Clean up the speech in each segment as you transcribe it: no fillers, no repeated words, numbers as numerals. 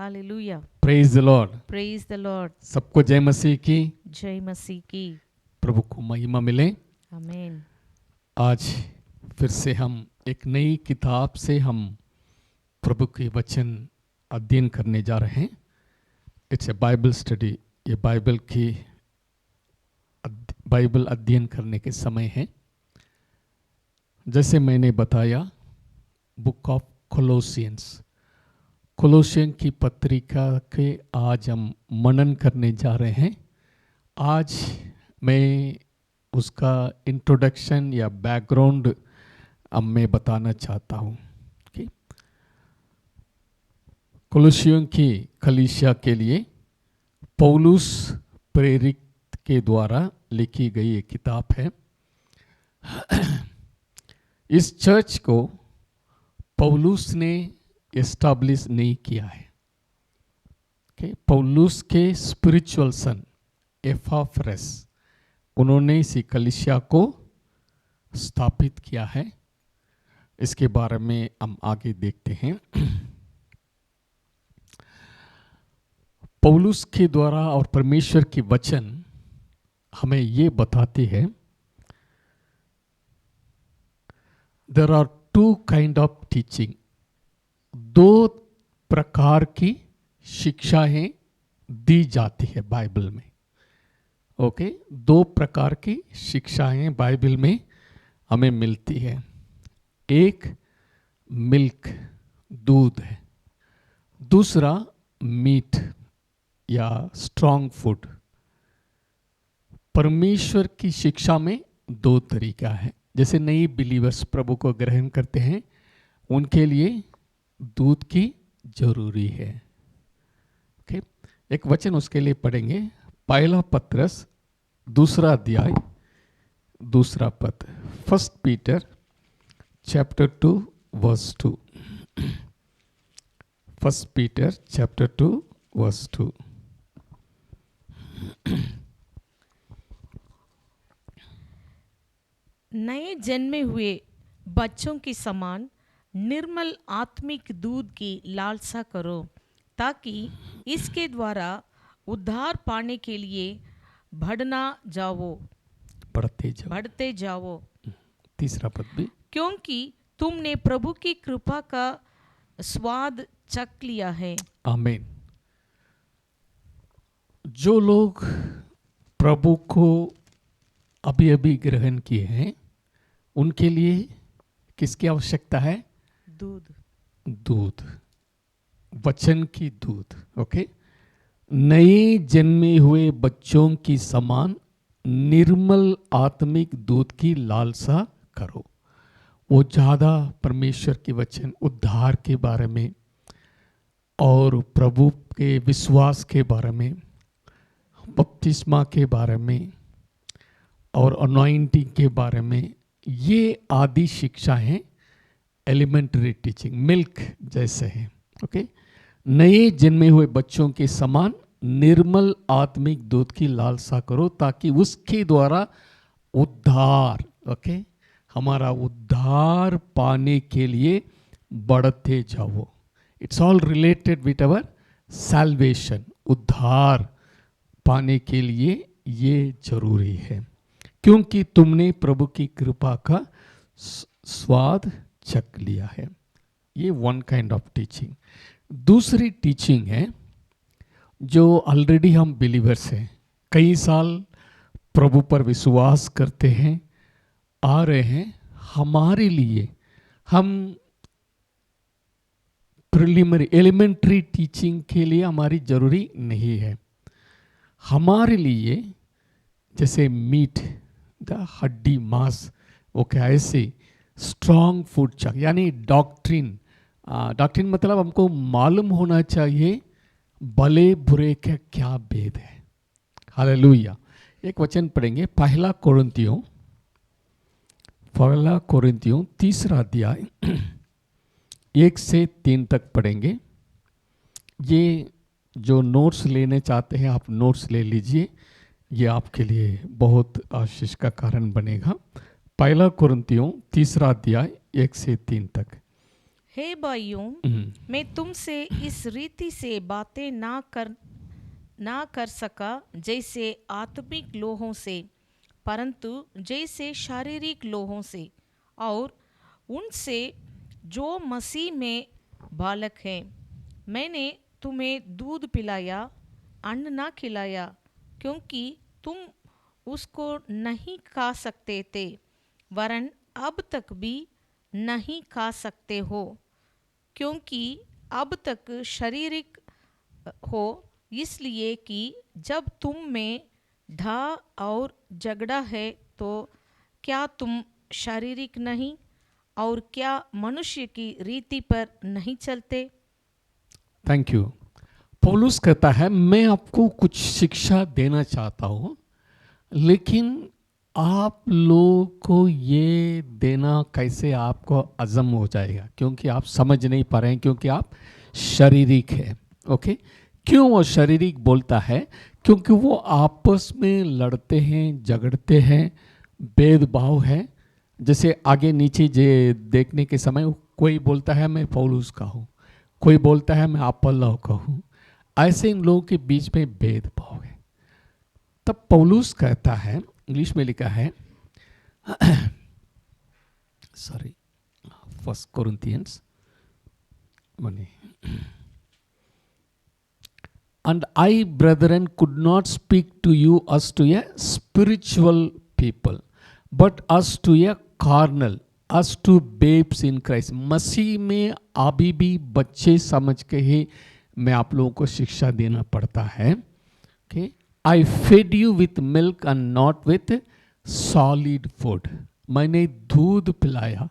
Hallelujah, praise the Lord. Praise the Lord. सबको जय मसीह की, जय मसीह की। प्रभु को महिमा मिले। आमीन। आज फिर से हम एक नई किताब से हम प्रभु के वचन अध्ययन करने जा रहे हैं। It's a Bible study. ये बाइबल अध्ययन करने के समय है। जैसे मैंने बताया, बुक ऑफ कोलोसियन की पत्रिका के आज हम मनन करने जा रहे हैं। आज मैं उसका इंट्रोडक्शन या बैकग्राउंड अब मैं बताना चाहता हूँ कि कोलोसियन की कलीसिया के लिए पौलुस प्रेरित के द्वारा लिखी गई एक किताब है। इस चर्च को पौलुस ने एस्टैब्लिश नहीं किया है। पौलुस के स्पिरिचुअल सन एपाफ्रस, उन्होंने इसी कलीसिया को स्थापित किया है। इसके बारे में हम आगे देखते हैं। पौलुस के द्वारा और परमेश्वर की वचन हमें ये बताती है, there are two kind of teaching. दो प्रकार की शिक्षाएं दी जाती है बाइबल में। ओके, दो प्रकार की शिक्षाएं बाइबल में हमें मिलती है। एक मिल्क, दूध है। दूसरा मीट या स्ट्रॉन्ग फूड। परमेश्वर की शिक्षा में दो तरीका है। जैसे नई बिलीवर्स प्रभु को ग्रहण करते हैं, उनके लिए दूध की जरूरी है। ओके, एक वचन उसके लिए पढ़ेंगे। पहला पत्रस दूसरा अध्याय दूसरा पद, 1 Peter chapter 2 verse 2। 1 Peter chapter 2 verse 2। नए जन्मे हुए बच्चों के समान निर्मल आत्मिक दूध की लालसा करो, ताकि इसके द्वारा उद्धार पाने के लिए बढ़ते जाओ। तीसरा पद भी, क्योंकि तुमने प्रभु की कृपा का स्वाद चख लिया है। आमीन। जो लोग प्रभु को अभी अभी ग्रहण किए हैं, उनके लिए किसकी आवश्यकता है? दूध, वचन की दूध। ओके, नए जन्मे हुए बच्चों की समान निर्मल आत्मिक दूध की लालसा करो। वो ज़्यादा परमेश्वर के वचन, उद्धार के बारे में और प्रभु के विश्वास के बारे में, बपतिस्मा के बारे में और अनॉइंटिंग के बारे में, ये आदि शिक्षा है। एलिमेंट्री टीचिंग, मिल्क जैसे है। ओके, नए जन्मे हुए बच्चों के समान निर्मल आत्मिक दूध की लालसा करो, ताकि उसके द्वारा उद्धार, ओके, हमारा उद्धार पाने के लिए बढ़ते जाओ। It's all related with our salvation. उद्धार पाने के लिए ये जरूरी है, क्योंकि तुमने प्रभु की कृपा का स्वाद चख लिया है। ये वन काइंड ऑफ टीचिंग। दूसरी टीचिंग है, जो ऑलरेडी हम बिलीवर्स हैं, कई साल प्रभु पर विश्वास करते हैं, आ रहे हैं। हमारे लिए हम प्रिलिमिनरी एलिमेंट्री टीचिंग के लिए हमारी जरूरी नहीं है। हमारे लिए जैसे मीट, हड्डी, मांस, वो क्या ऐसे स्ट्रॉन्ग फूड चाहिए, यानी डॉक्ट्रिन। डॉक्ट्रिन मतलब हमको मालूम होना चाहिए भले बुरे का क्या भेद है। हालेलुया। एक वचन पढ़ेंगे, पहला कोरिन्थियों तीसरा अध्याय 1 से 3 तक पढ़ेंगे। ये जो नोट्स लेने चाहते हैं, आप नोट्स ले लीजिए, ये आपके लिए बहुत आशीष का कारण बनेगा। पहला कोरिन्थियों तीसरा अध्याय 1 से 3 तक। हे भाइयों, मैं तुमसे इस रीति से बातें ना कर सका जैसे आत्मिक लोगों से, परंतु जैसे शारीरिक लोगों से, और उनसे जो मसीह में बालक हैं। मैंने तुम्हें दूध पिलाया, अन्न ना खिलाया, क्योंकि तुम उसको नहीं खा सकते थे, वरन अब तक भी नहीं खा सकते हो, क्योंकि अब तक शारीरिक हो, इसलिए कि जब तुम में ढा और झगड़ा है तो क्या तुम शारीरिक नहीं और क्या मनुष्य की रीति पर नहीं चलते। Thank you. पौलुस कहता है मैं आपको कुछ शिक्षा देना चाहता हूँ, लेकिन आप लोगों को ये देना कैसे आपको अज़म हो जाएगा, क्योंकि आप समझ नहीं पा रहे हैं, क्योंकि आप शारीरिक है। ओके, क्यों वो शारीरिक बोलता है? क्योंकि वो आपस में लड़ते हैं, झगड़ते हैं, भेदभाव है। जैसे आगे नीचे देखने के समय कोई बोलता है मैं पौलुस का हूँ, कोई बोलता है मैं अपोल्लो का हूँ। ऐसे इन लोगों के बीच में भेदभाव है। तब पौलुस कहता है, इंग्लिश में लिखा है sorry, 1 Corinthians 1. And I, brethren, could not speak to you as to a spiritual people, but as to a carnal, as to babes in Christ. मसीह में अभी भी बच्चे समझ के ही मैं आप लोगों को शिक्षा देना पड़ता है। Okay? I fed you with milk and not with solid food. मैंने दूध पिलाया,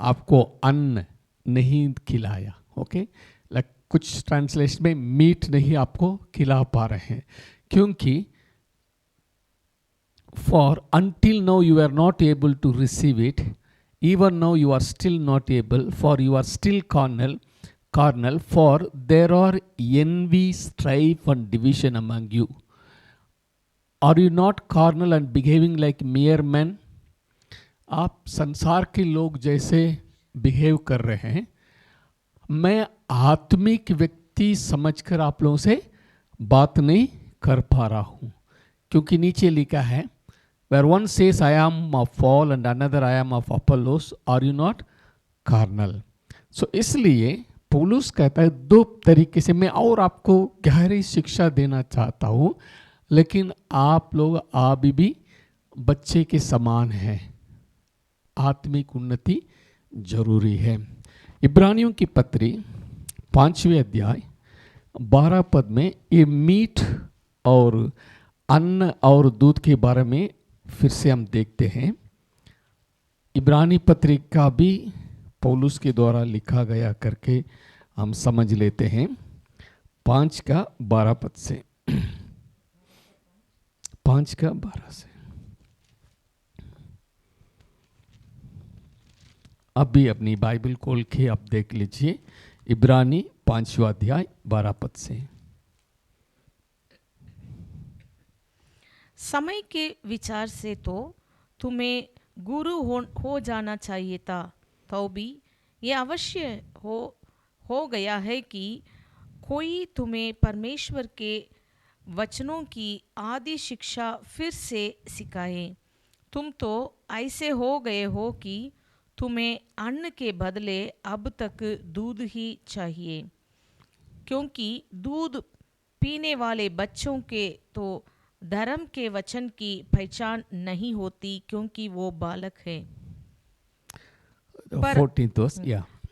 आपको अन्न नहीं खिलाया। ओके, कुछ ट्रांसलेशन में मीट नहीं आपको खिला पा रहे हैं, क्योंकि for until now you are not able to receive it, even now you are still not able, for you are still carnal, for there are envy, strife and division among you. Are you not carnal and behaving like mere men? आप संसार के लोग जैसे behave कर रहे हैं। मैं आत्मिक व्यक्ति समझकर आप लोगों से बात नहीं कर पा रहा हूँ, क्योंकि नीचे लिखा है where one says I am of Paul and another I am of Apollos, are you not carnal? So इसलिए पौलुस कहता है दो तरीके से मैं और आपको गहरी शिक्षा देना चाहता हूँ, लेकिन आप लोग अभी भी बच्चे के समान हैं। आत्मिक उन्नति जरूरी है। इब्रानियों की पत्री 5वें अध्याय 12 पद में ये मीट और अन्न और दूध के बारे में फिर से हम देखते हैं। इब्रानी पत्रिका भी पौलुस के द्वारा लिखा गया करके हम समझ लेते हैं। 5:12 पद से 5:12 से अब भी अपनी बाइबल खोल के आप देख लीजिए। इब्रानी 5वां अध्याय 12 पद से। समय के विचार से तो तुम्हें गुरु हो जाना चाहिए था, तो भी ये अवश्य हो गया है कि कोई तुम्हें परमेश्वर के वचनों की आदि शिक्षा फिर से सिखाए। तुम तो ऐसे हो गए हो कि तुम्हें अन्न के बदले अब तक दूध ही चाहिए, क्योंकि दूध पीने वाले बच्चों के तो धर्म के वचन की पहचान नहीं होती, क्योंकि वो बालक है।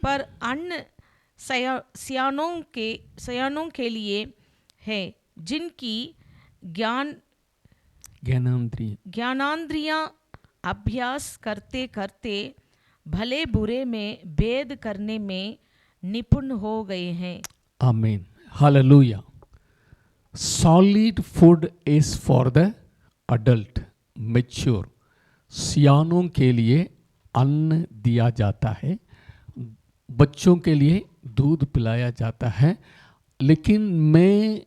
पर अन्न सयानों के लिए है, जिनकी ज्ञानांद्रियां अभ्यास करते करते भले बुरे में भेद करने में निपुण हो गए हैं। आमीन, hallelujah. Solid food is for the adult mature. सियानों के लिए अन्न दिया जाता है, बच्चों के लिए दूध पिलाया जाता है। लेकिन मैं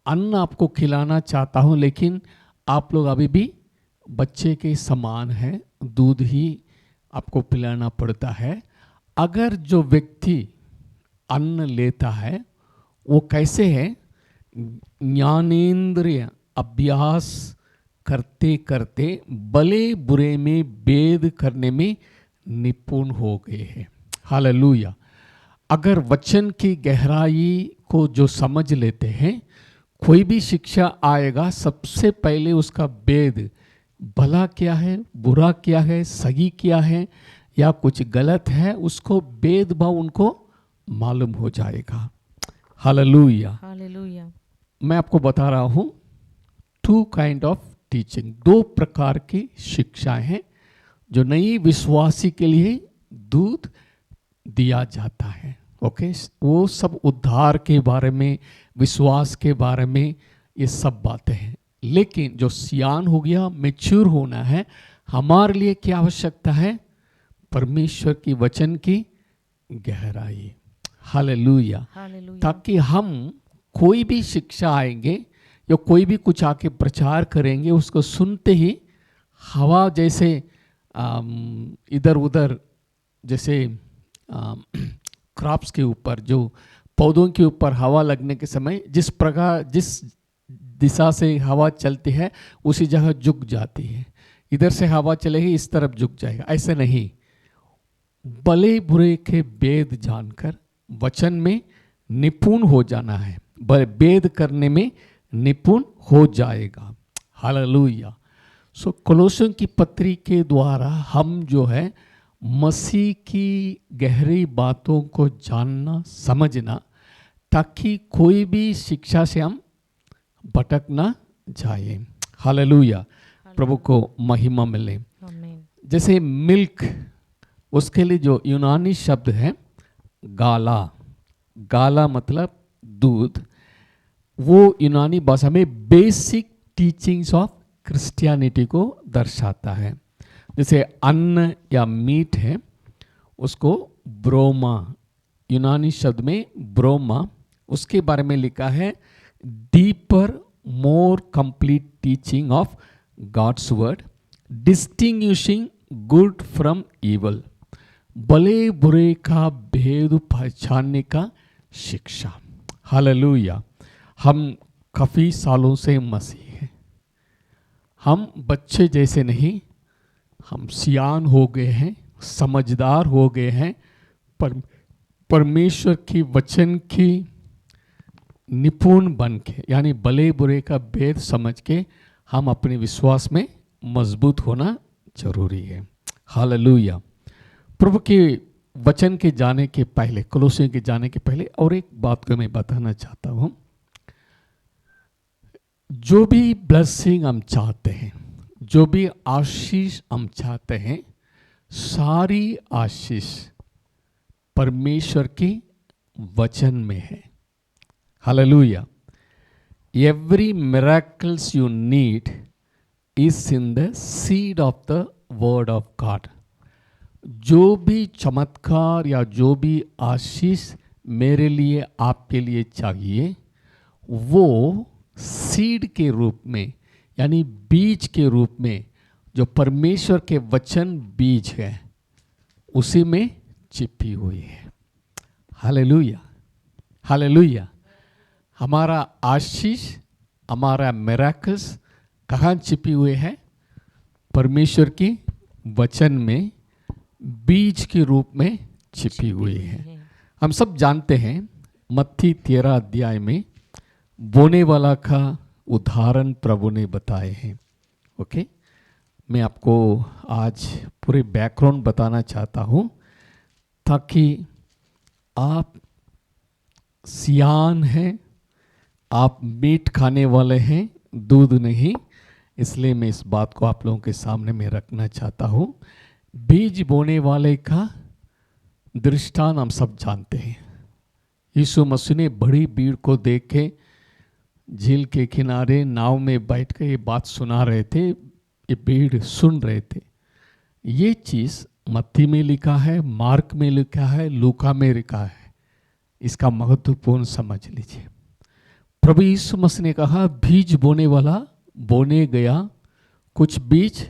अन्न आपको खिलाना चाहता हूँ, लेकिन आप लोग अभी भी बच्चे के समान हैं, दूध ही आपको पिलाना पड़ता है। अगर जो व्यक्ति अन्न लेता है वो कैसे है, ज्ञानेंद्रिय अभ्यास करते करते भले बुरे में भेद करने में निपुण हो गए हैं। हालेलुया। अगर वचन की गहराई को जो समझ लेते हैं, कोई भी शिक्षा आएगा सबसे पहले उसका भेद, भला क्या है, बुरा क्या है, सही क्या है या कुछ गलत है, उसको भेदभाव उनको मालूम हो जाएगा। हालेलुया। हालेलुया। मैं आपको बता रहा हूं 2 काइंड ऑफ टीचिंग, 2 प्रकार की शिक्षाएं हैं जो नई विश्वासी के लिए दूध दिया जाता है। ओके, वो सब उद्धार के बारे में, विश्वास के बारे में, ये सब बातें हैं। लेकिन जो सियान हो गया, मैच्योर होना है, हमारे लिए क्या आवश्यकता है, परमेश्वर की वचन की गहराई। हालेलुया। हालेलुया। ताकि हम कोई भी शिक्षा आएंगे या कोई भी कुछ आके प्रचार करेंगे, उसको सुनते ही हवा जैसे इधर उधर, जैसे क्रॉप्स के ऊपर, जो पौधों के ऊपर हवा लगने के समय जिस प्रकार, जिस दिशा से हवा चलती है उसी जगह झुक जाती है। इधर से हवा चलेगी इस तरफ झुक जाएगा, ऐसे नहीं। भले बुरे के भेद जानकर वचन में निपुण हो जाना है, भेद करने में निपुण हो जाएगा। हालेलुया। सो कोलोसियों की पत्री के द्वारा हम जो है मसीह की गहरी बातों को जानना, समझना, ताकि कोई भी शिक्षा से हम भटक ना जाए। हालेलुया। प्रभु को महिमा मिले। आमीन। जैसे मिल्क, उसके लिए जो यूनानी शब्द है गाला, गाला मतलब दूध, वो यूनानी भाषा में बेसिक टीचिंग्स ऑफ क्रिश्चियनिटी को दर्शाता है। जैसे अन्न या मीट है, उसको ब्रोमा, यूनानी शब्द में ब्रोमा, उसके बारे में लिखा है deeper more complete teaching of God's word, distinguishing good from evil, भले बुरे का भेद पहचानने का शिक्षा। हालेलुया। हम काफ़ी सालों से मसीह हैं, हम बच्चे जैसे नहीं, हम सियान हो गए हैं, समझदार हो गए हैं, परमेश्वर की वचन की निपुण बन के, यानी भले बुरे का भेद समझ के हम अपने विश्वास में मजबूत होना जरूरी है। हालेलुया। प्रभु के वचन के जाने के पहले, कोलोसियों के जाने के पहले और एक बात को मैं बताना चाहता हूं। जो भी ब्लेसिंग हम चाहते हैं, जो भी आशीष हम चाहते हैं, सारी आशीष परमेश्वर के वचन में है। Hallelujah. Every miracles you need is in the seed of the word of God. जो भी चमत्कार या जो भी आशीष मेरे लिए, आपके लिए चाहिए, वो सीड के रूप में, यानी बीज के रूप में, जो परमेश्वर के वचन बीज है, उसी में छिपी हुई है। हालेलुया। हालेलुया। हमारा आशीष, हमारा मिरेकल्स कहाँ छिपी हुए है? परमेश्वर की वचन में बीज के रूप में छिपी हुई है। हम सब जानते हैं मत्ती 13 अध्याय में बोने वाला का उदाहरण प्रभु ने बताए हैं। ओके, मैं आपको आज पूरे बैकग्राउंड बताना चाहता हूँ ताकि आप सियान हैं, आप मीट खाने वाले हैं, दूध नहीं। इसलिए मैं इस बात को आप लोगों के सामने में रखना चाहता हूँ। बीज बोने वाले का दृष्टांत हम सब जानते हैं। यीशु मसीह ने बड़ी भीड़ को देख के झील के किनारे नाव में बैठ कर ये बात सुना रहे थे, ये भीड़ सुन रहे थे। ये चीज़ मत्ती में लिखा है, मार्क में लिखा है, लूका में लिखा है। इसका महत्वपूर्ण समझ लीजिए। प्रभु यीशु मसीह ने कहा, बीज बोने वाला बोने गया, कुछ बीज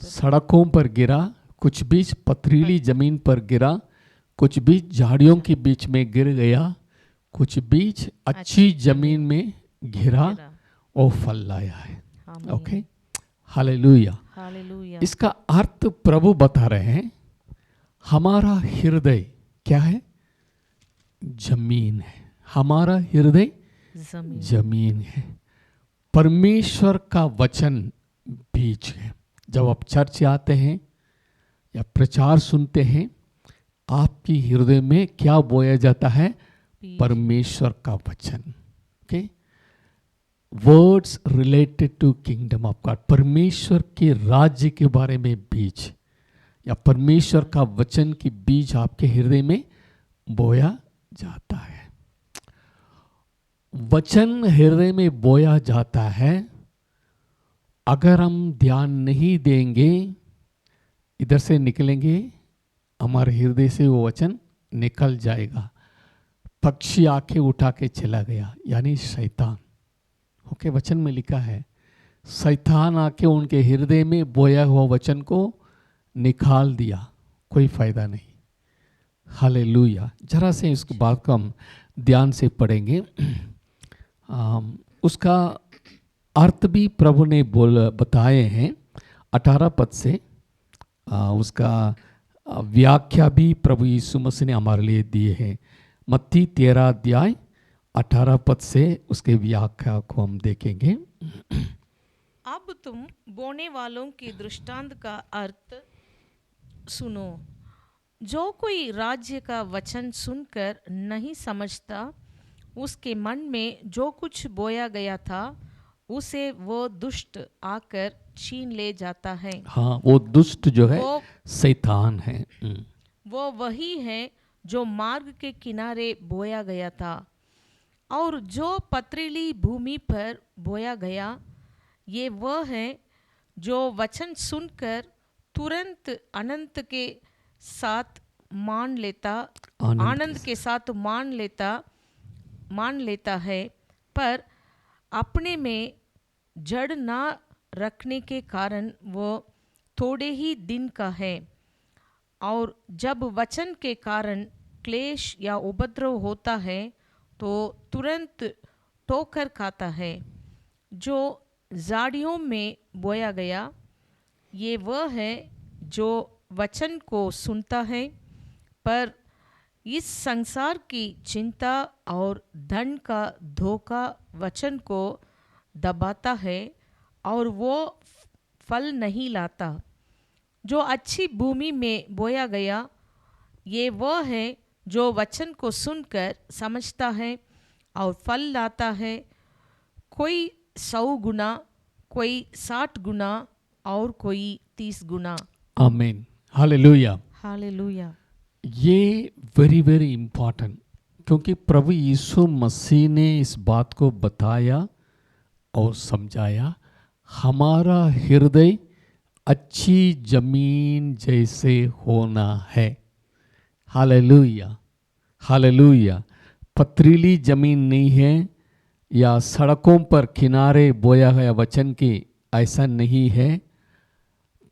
सड़कों पर गिरा, कुछ बीज पथरीली जमीन पर गिरा, कुछ बीज झाड़ियों के बीच में गिर गया, कुछ बीज अच्छी जमीन में गिरा और फल लाया है। Okay, hallelujah. हालेलुया। इसका अर्थ प्रभु बता रहे हैं, हमारा हृदय क्या है? जमीन है। हमारा हृदय जमीन है। परमेश्वर का वचन बीज है। जब आप चर्च आते हैं या प्रचार सुनते हैं, आपकी हृदय में क्या बोया जाता है? परमेश्वर का वचन। Okay, words related to kingdom of God, परमेश्वर के राज्य के बारे में बीज या परमेश्वर का वचन की बीज आपके हृदय में बोया जाता है। वचन हृदय में बोया जाता है। अगर हम ध्यान नहीं देंगे, इधर से निकलेंगे, हमारे हृदय से वो वचन निकल जाएगा। पक्षी आके उठा के चला गया, यानी शैतान। ओके, वचन में लिखा है शैतान आके उनके हृदय में बोया हुआ वचन को निकाल दिया, कोई फायदा नहीं। हालेलुया। जरा से इस बात को हम ध्यान से पढ़ेंगे। उसका अर्थ भी प्रभु ने बताए हैं 18 पद से। उसका व्याख्या भी प्रभु यीशु मसीह ने हमारे लिए दिए हैं। मत्ती 13 अध्याय 18 पद से उसके व्याख्या को हम देखेंगे। अब तुम बोने वालों के दृष्टांत का अर्थ सुनो। जो कोई राज्य का वचन सुनकर नहीं समझता, उसके मन में जो कुछ बोया गया था उसे वो दुष्ट आकर छीन ले जाता है। हाँ, वो दुष्ट जो है शैतान है। वो वही है जो मार्ग के किनारे बोया गया था, और जो पथरीली भूमि पर बोया गया, ये वह है जो वचन सुनकर तुरंत आनंद के साथ मान लेता है, पर अपने में जड़ ना रखने के कारण वो थोड़े ही दिन का है, और जब वचन के कारण क्लेश या उपद्रव होता है तो तुरंत ठोकर खाता है। जो झाड़ियों में बोया गया, ये वह है जो वचन को सुनता है, पर इस संसार की चिंता और धन का धोखा वचन को दबाता है और वो फल नहीं लाता। जो अच्छी भूमि में बोया गया, ये वह है जो वचन को सुनकर समझता है और फल लाता है, कोई 100 गुना, कोई 60 गुना और कोई 30 गुना। आमीन, हालेलुया, हालेलुया। ये वेरी वेरी इम्पोर्टेंट, क्योंकि प्रभु यीशु मसीह ने इस बात को बताया और समझाया। हमारा हृदय अच्छी जमीन जैसे होना है। Hallelujah, hallelujah. पथरीली जमीन नहीं है या सड़कों पर किनारे बोया गया वचन की, ऐसा नहीं है,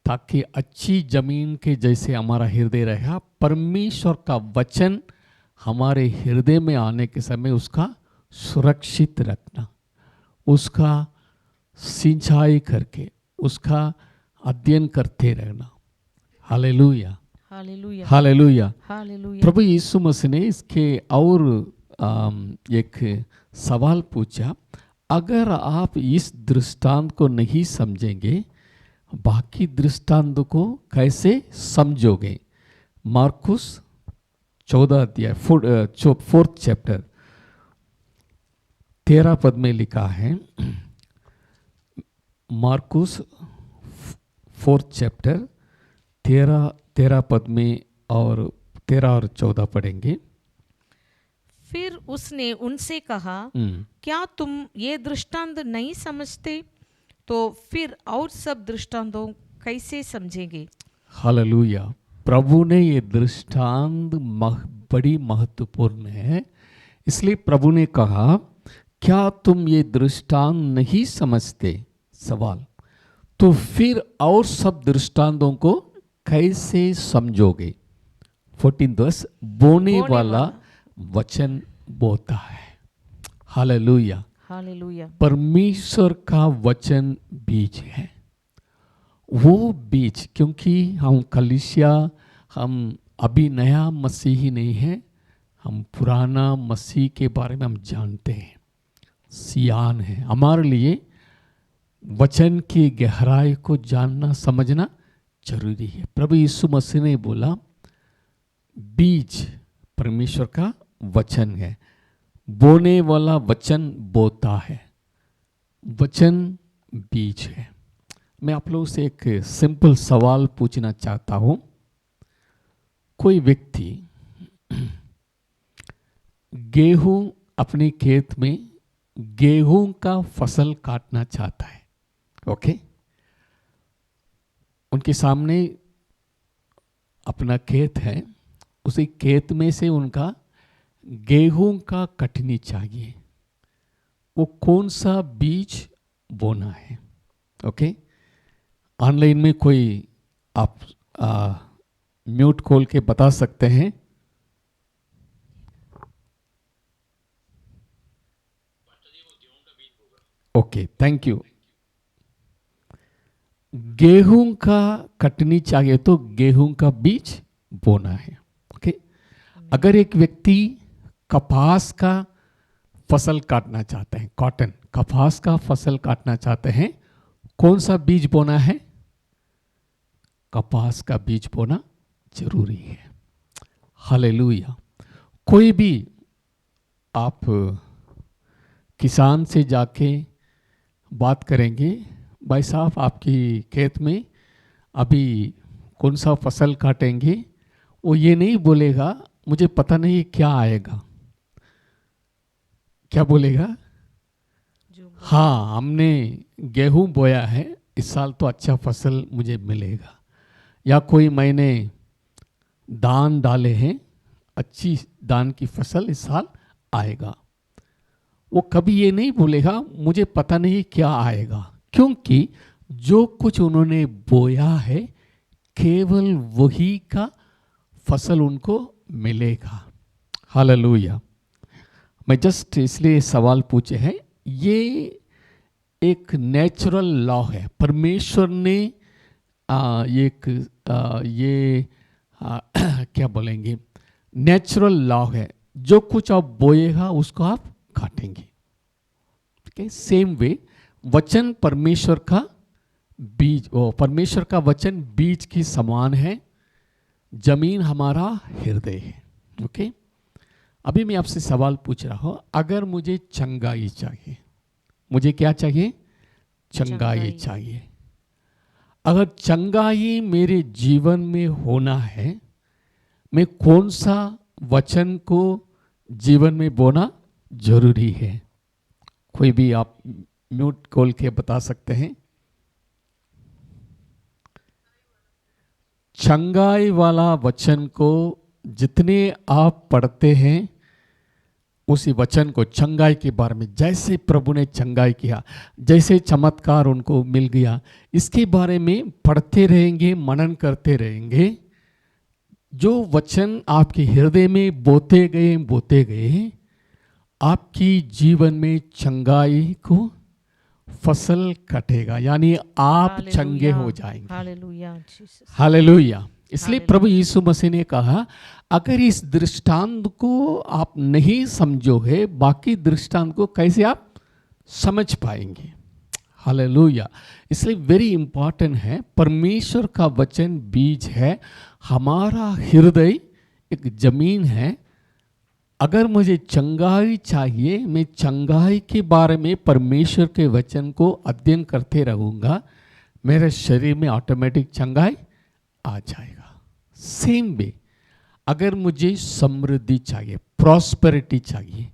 ताकि अच्छी जमीन के जैसे हमारा हृदय रहा। परमेश्वर का वचन हमारे हृदय में आने के समय उसका सुरक्षित रखना, उसका सिंचाई करके उसका अध्ययन करते रहना। Hallelujah, hallelujah, hallelujah, hallelujah. प्रभु यीशु मसीह ने इसके और एक सवाल पूछा, अगर आप इस दृष्टांत को नहीं समझेंगे, बाकी दृष्टांत को कैसे समझोगे? मार्कुस 14 अध्याय 4th चैप्टर 13 पद में लिखा है। मार्कुस 4th चैप्टर 13 पद में और 13 और 14 पढ़ेंगे। फिर उसने उनसे कहा, क्या तुम ये दृष्टांत नहीं समझते? तो फिर और सब दृष्टांतों कैसे समझेंगे? हालेलुया। प्रभु ने ये दृष्टांत बड़ी महत्वपूर्ण है, इसलिए प्रभु ने कहा, क्या तुम ये दृष्टांत नहीं समझते? सवाल। तो फिर और सब दृष्टांतों को कैसे समझोगे? 14 वर्ष, बोने बोने वाला वाला वचन बोता है। हालेलुया। हालेलुया। परमेश्वर का वचन बीज है। वो बीज, क्योंकि हम कलीसिया, हम अभी नया मसीही नहीं है, हम पुराना मसीह के बारे में हम जानते हैं, सियान है। हमारे लिए वचन की गहराई को जानना समझना जरूरी है। प्रभु यीशु मसीह ने बोला बीज परमेश्वर का वचन है, बोने वाला वचन बोता है, वचन बीज है। मैं आप लोगों से एक सिंपल सवाल पूछना चाहता हूं। कोई व्यक्ति गेहूं अपने खेत में गेहूं का फसल काटना चाहता है, ओके? उनके सामने अपना खेत है, उसी खेत में से उनका गेहूं का कटनी चाहिए। वो कौन सा बीज बोना है, ओके? ऑनलाइन में कोई आप म्यूट खोल के बता सकते हैं? Okay, thank you. गेहूं का कटनी चाहिए तो गेहूं का बीज बोना है, ओके? अगर एक व्यक्ति कपास का फसल काटना चाहते हैं, कॉटन कपास का फसल काटना चाहते हैं, कौन सा बीज बोना है? कपास का बीज बोना जरूरी है। हालेलुया। कोई भी आप किसान से जाके बात करेंगे, भाई साहब आपकी खेत में अभी कौन सा फसल काटेंगे, वो ये नहीं बोलेगा मुझे पता नहीं क्या आएगा। क्या बोलेगा? हाँ, हमने गेहूं बोया है, इस साल तो अच्छा फसल मुझे मिलेगा। या कोई मैंने दान डाले हैं, अच्छी दान की फसल इस साल आएगा। वो कभी ये नहीं बोलेगा मुझे पता नहीं क्या आएगा, क्योंकि जो कुछ उन्होंने बोया है केवल वही का फसल उनको मिलेगा। हालेलुया। मैं जस्ट इसलिए सवाल पूछे हैं, ये एक नेचुरल लॉ है। परमेश्वर ने क्या बोलेंगे, नेचुरल लॉ है। जो कुछ आप बोएगा उसको आप काटेंगे। ठीक है? सेम वे वचन परमेश्वर का बीज, परमेश्वर का वचन बीज की समान है। जमीन हमारा हृदय है, ओके? अभी मैं आपसे सवाल पूछ रहा हूं, अगर मुझे चंगाई चाहिए, मुझे क्या चाहिए? चंगाई चाहिए। अगर चंगाई मेरे जीवन में होना है, मैं कौन सा वचन को जीवन में बोना जरूरी है? कोई भी आप म्यूट खोल के बता सकते हैं? चंगाई वाला वचन को जितने आप पढ़ते हैं, उसी वचन को चंगाई के बारे में, जैसे प्रभु ने चंगाई किया, जैसे चमत्कार उनको मिल गया, इसके बारे में पढ़ते रहेंगे, मनन करते रहेंगे। जो वचन आपके हृदय में बोते गए आपकी जीवन में चंगाई को फसल कटेगा, यानी आप चंगे हो जाएंगे। हालेलुया। हालेलुया। इसलिए प्रभु यीशु मसीह ने कहा, अगर इस दृष्टांत को आप नहीं समझोगे, बाकी दृष्टांत को कैसे आप समझ पाएंगे? हालेलुया। इसलिए वेरी इंपॉर्टेंट है, परमेश्वर का वचन बीज है, हमारा हृदय एक जमीन है। अगर मुझे चंगाई चाहिए, मैं चंगाई के बारे में परमेश्वर के वचन को अध्ययन करते रहूँगा, मेरे शरीर में ऑटोमेटिक चंगाई आ जाएगा। सेम वे अगर मुझे समृद्धि चाहिए, प्रॉस्पेरिटी चाहिए,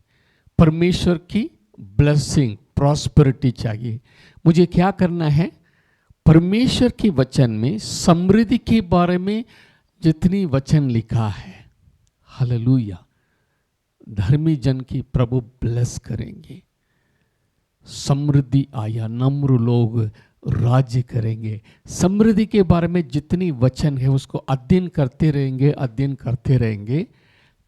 परमेश्वर की ब्लेसिंग, प्रॉस्पेरिटी चाहिए, मुझे क्या करना है? परमेश्वर के वचन में समृद्धि के बारे में जितनी वचन लिखा है, हालेलुया, धर्मी जन की प्रभु ब्लेस करेंगे। समृद्धि आया, नम्र लोग राज्य करेंगे। समृद्धि के बारे में जितनी वचन है उसको अध्ययन करते रहेंगे।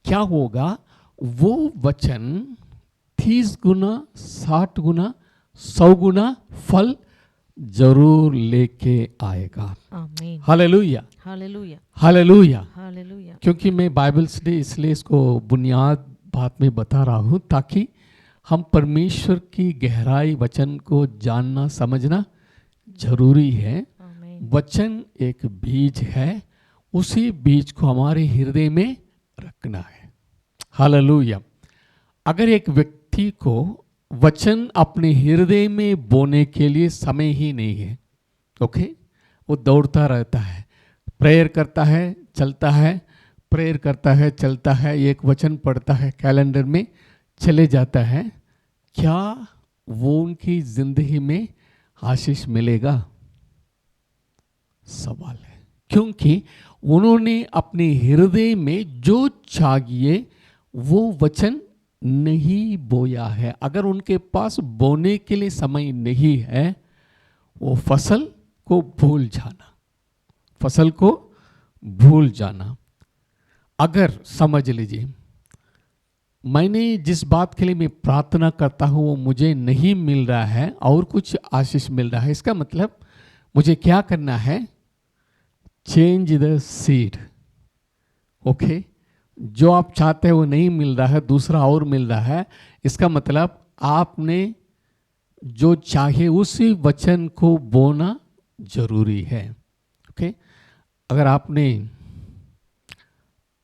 क्या होगा? वो वचन 30 गुना, 60 गुना, 100 गुना फल जरूर लेके आएगा। आमीन। Hallelujah, hallelujah, hallelujah. हालेलुया। क्योंकि मैं बाइबल स्टडी इसलिए इसको बुनियाद बात में बता रहा हूँ ताकि हम परमेश्वर की गहराई वचन को जानना समझना जरूरी है। आमीन। वचन एक बीज है, उसी बीज को हमारे हृदय में रखना है। हालेलुया। अगर एक व्यक्ति को वचन अपने हृदय में बोने के लिए समय ही नहीं है, ओके, वो दौड़ता रहता है, प्रेयर करता है, चलता है, प्रेयर करता है, चलता है, एक वचन पढ़ता है, कैलेंडर में चले जाता है, क्या वो उनकी जिंदगी में आशीष मिलेगा? सवाल है। क्योंकि उन्होंने अपने हृदय में जो चाहिए वो वचन नहीं बोया है। अगर उनके पास बोने के लिए समय नहीं है, वो फसल को भूल जाना, फसल को भूल जाना। अगर समझ लीजिए मैंने जिस बात के लिए मैं प्रार्थना करता हूं वो मुझे नहीं मिल रहा है और कुछ आशीष मिल रहा है, इसका मतलब मुझे क्या करना है? Change the seed. ओके, जो आप चाहते हैं वो नहीं मिल रहा है, दूसरा और मिल रहा है, इसका मतलब आपने जो चाहे उसी वचन को बोना जरूरी है। ओके, अगर आपने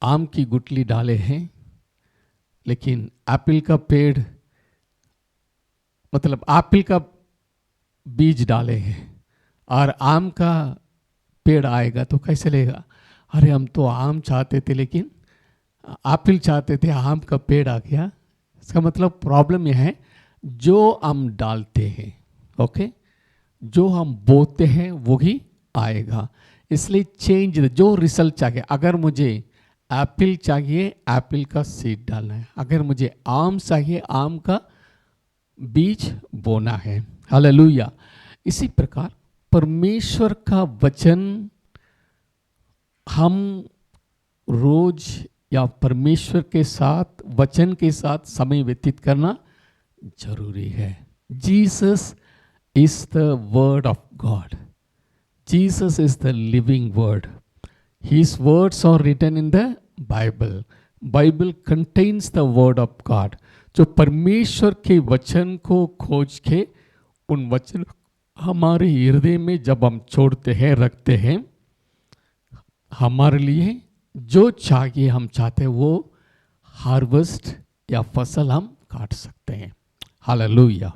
आम की गुठली डाले हैं लेकिन एप्पल का पेड़, मतलब एप्पल का बीज डाले हैं और आम का पेड़ आएगा तो कैसे लेगा? अरे हम तो आम चाहते थे लेकिन एप्पल चाहते थे, आम का पेड़ आ गया। इसका मतलब प्रॉब्लम यह है जो हम डालते हैं, ओके, जो हम बोते हैं वही आएगा। इसलिए चेंज, जो रिजल्ट चाहिए, अगर मुझे एप्पल चाहिए एप्पल का सीड डालना है, अगर मुझे आम चाहिए आम का बीज बोना है। हालेलुया। इसी प्रकार परमेश्वर का वचन हम रोज या परमेश्वर के साथ, वचन के साथ समय व्यतीत करना जरूरी है। Jesus is the word of God, Jesus is the living word, his words are written in the Bible, Bible contains the word of God. जो परमेश्वर के वचन को खोज के उन वचन हमारे हृदय में जब हम छोड़ते हैं, रखते हैं, हमारे लिए जो चाहिए हम चाहते हैं वो हार्वेस्ट या फसल हम काट सकते हैं। हालेलुया।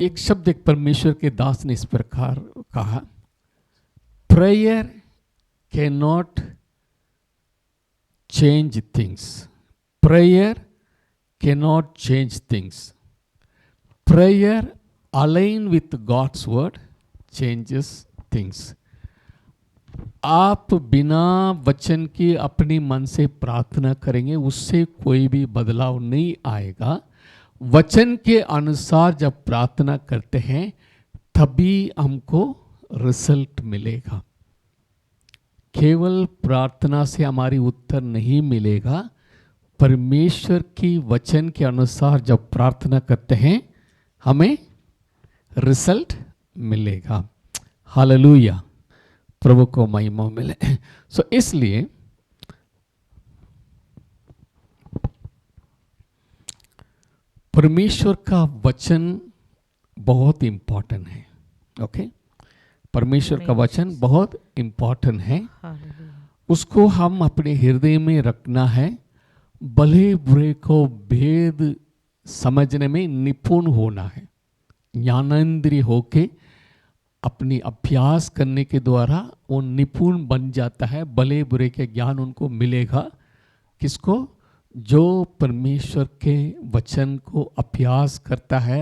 एक शब्द एक परमेश्वर के दास ने इस प्रकार कहा, prayer can not change things, prayer can not change things, prayer align with God's word changes things. आप बिना वचन के अपने मन से प्रार्थना करेंगे, उससे कोई भी बदलाव नहीं आएगा। वचन के अनुसार जब प्रार्थना करते हैं तभी हमको रिजल्ट मिलेगा। केवल प्रार्थना से हमारी उत्तर नहीं मिलेगा, परमेश्वर की वचन के अनुसार जब प्रार्थना करते हैं हमें रिजल्ट मिलेगा। हालेलुया, प्रभु को महिमा मिले। सो इसलिए परमेश्वर का वचन बहुत इंपॉर्टेंट है। ओके, परमेश्वर का वचन बहुत इंपॉर्टेंट है, उसको हम अपने हृदय में रखना है। भले बुरे को भेद समझने में निपुण होना है, ज्ञानेंद्रिय होके अपनी अभ्यास करने के द्वारा वो निपुण बन जाता है। भले बुरे के ज्ञान उनको मिलेगा। किसको? जो परमेश्वर के वचन को अभ्यास करता है,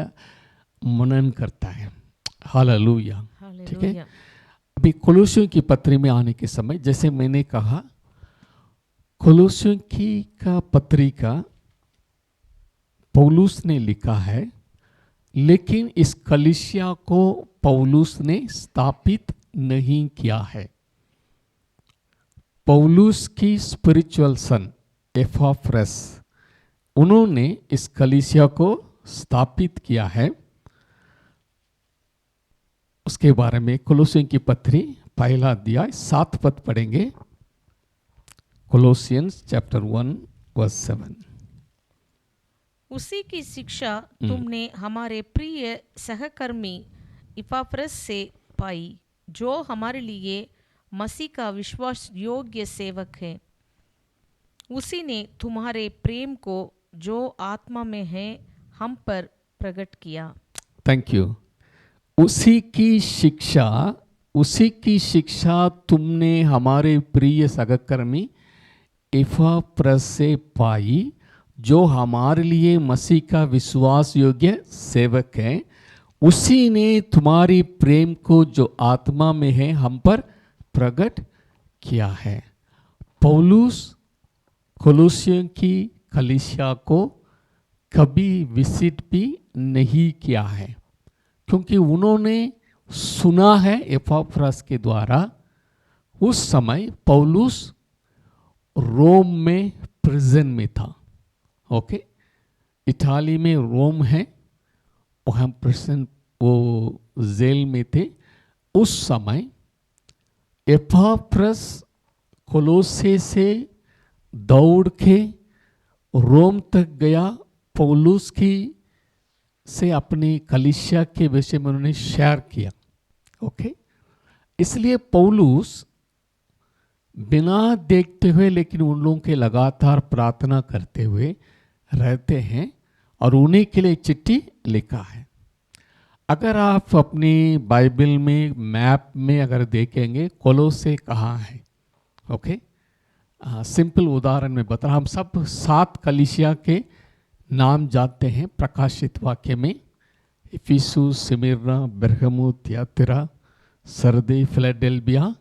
मनन करता है। हालेलुया, ठीक है। अभी कोलोसियों की पत्री में आने के समय, जैसे मैंने कहा, कोलोसियों की का पत्री का पौलुस ने लिखा है, लेकिन इस कलीसिया को पौलुस ने स्थापित नहीं किया है। पौलुस की स्पिरिचुअल सन एपॉफ्रस, उन्होंने इस कलीसिया को स्थापित किया है। उसके बारे में कोलोसियों की पत्री पहला अध्याय 7 पद पढ़ेंगे। कोलोसियंस चैप्टर 1 वर्स 7। उसी की शिक्षा तुमने हमारे प्रिय सहकर्मी इपाफ्रस से पाई, जो हमारे लिए मसीह का विश्वास योग्य सेवक है। उसी ने तुम्हारे प्रेम को जो आत्मा में है हम पर प्रकट किया। Thank you. उसी की शिक्षा तुमने हमारे प्रिय सहकर्मी इपाफ्रस से पाई, जो हमारे लिए मसीह का विश्वास योग्य सेवक है। उसी ने तुम्हारी प्रेम को जो आत्मा में है हम पर प्रकट किया है। पौलुस कोलोसियों की कलीसिया को कभी विजिट भी नहीं किया है, क्योंकि उन्होंने सुना है एपॉफ्रस के द्वारा। उस समय पौलुस रोम में प्रिजन में था। ओके, इटाली में रोम है, वहाँ प्रिजन, वो जेल में थे। उस समय एपॉफ्रस कोलोसे से दौड़ के रोम तक गया। पौलुस की से अपनी कलीसिया के विषय में उन्होंने शेयर किया। ओके, इसलिए पौलुस बिना देखते हुए लेकिन उन लोगों के लगातार प्रार्थना करते हुए रहते हैं और उन्हीं के लिए चिट्ठी लिखा है। अगर आप अपनी बाइबल में मैप में अगर देखेंगे कोलोसे कहाँ है, ओके, सिंपल उदाहरण में बता, हम सब 7 कलीसिया के नाम जानते हैं प्रकाशित वाक्य में। इफिसुस, स्मिर्ना, बेरगमु, थियातिरा, सरदे, फिलाडेल्फिया,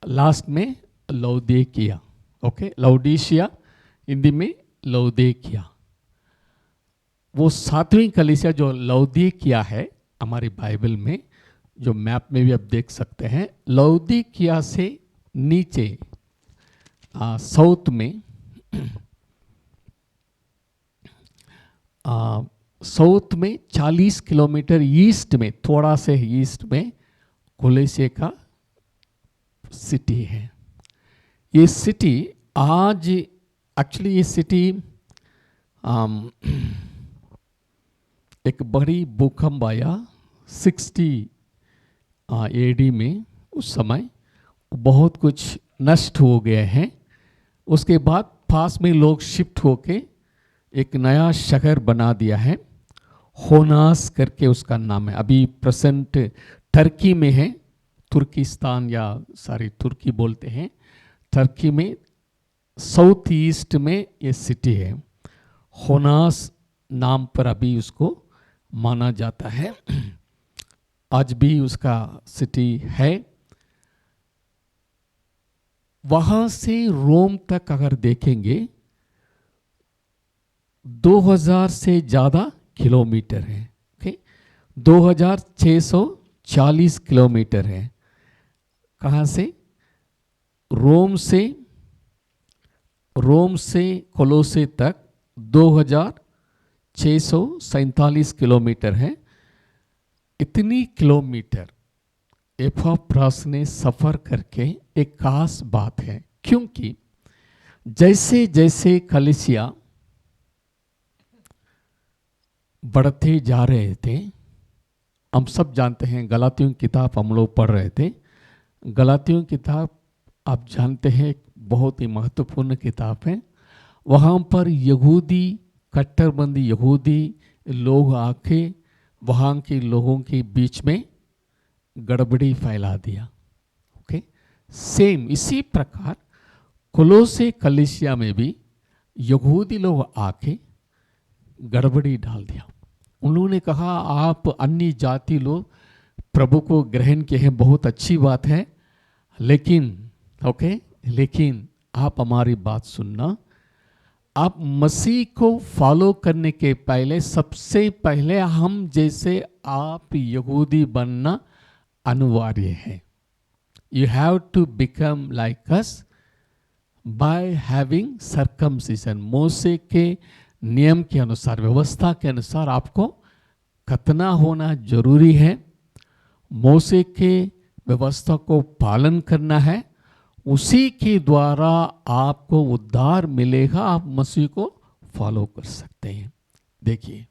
लास्ट में लौदीकिया। ओके, लौदीशिया, हिंदी में लौदीकिया। वो 7वीं कलीसिया जो लौदीकिया है हमारी बाइबल में, जो मैप में भी आप देख सकते हैं, लौदीकिया से नीचे साउथ में साउथ में 40 किलोमीटर ईस्ट में, थोड़ा से ईस्ट में कोलोसे का सिटी है। ये सिटी आज एक्चुअली, ये सिटी एक बड़ी भूकंप आया 60 AD में। उस समय बहुत कुछ नष्ट हो गए हैं। उसके बाद पास में लोग शिफ्ट होके एक नया शहर बना दिया है, होनास करके उसका नाम है। अभी प्रेजेंट टर्की में है, तुर्किस्तान या सारी तुर्की बोलते हैं। टर्की में साउथ ईस्ट में ये सिटी है। होनास नाम पर अभी उसको माना जाता है। आज भी उसका सिटी है। वहाँ से रोम तक अगर देखेंगे 2000 से ज़्यादा किलोमीटर है। ओके, 2640 किलोमीटर है। कहाँ से? रोम से कोलोसे तक 2647 किलोमीटर है। इतनी किलोमीटर एपॉफ्रस ने सफ़र करके एक खास बात है, क्योंकि जैसे जैसे कलीसिया बढ़ते जा रहे थे, हम सब जानते हैं, गलातियों की किताब हम लोग पढ़ रहे थे। गलातियों की किताब आप जानते हैं बहुत ही महत्वपूर्ण किताब है। वहाँ पर यहूदी, कट्टरबंदी यहूदी लोग आके वहाँ के लोगों के बीच में गड़बड़ी फैला दिया। ओके, सेम इसी प्रकार कोलोसे कलीसिया में भी यहूदी लोग आके गड़बड़ी डाल दिया। उन्होंने कहा आप अन्य जाति लोग प्रभु को ग्रहण किए हैं, बहुत अच्छी बात है, लेकिन आप हमारी बात सुनना, आप मसीह को फॉलो करने के पहले सबसे पहले हम जैसे आप यहूदी बनना अनिवार्य है. You have to become like us by having circumcision. मोसे के नियम के अनुसार, व्यवस्था के अनुसार आपको खतना होना जरूरी है. मोसे के व्यवस्था को पालन करना है. उसी के द्वारा आपको उद्धार मिलेगा. आप मसीह को फॉलो कर सकते हैं. देखिए,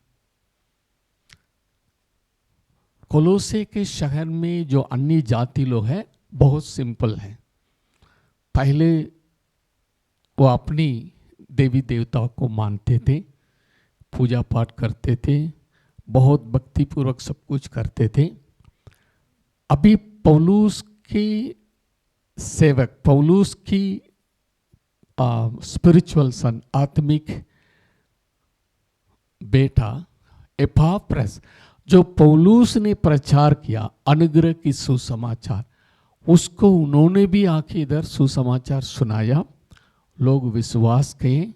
कोलोसे के शहर में जो अन्य जाति लोग हैं बहुत सिंपल है. पहले वो अपनी देवी देवताओं को मानते थे, पूजा पाठ करते थे, बहुत भक्तिपूर्वक सब कुछ करते थे. अभी पौलुस की सेवक, पौलुस की स्पिरिचुअल सन, आत्मिक बेटा एपाफ्रस, जो पौलुस ने प्रचार किया अनुग्रह की सुसमाचार, उसको उन्होंने भी आके इधर सुसमाचार सुनाया. लोग विश्वास किए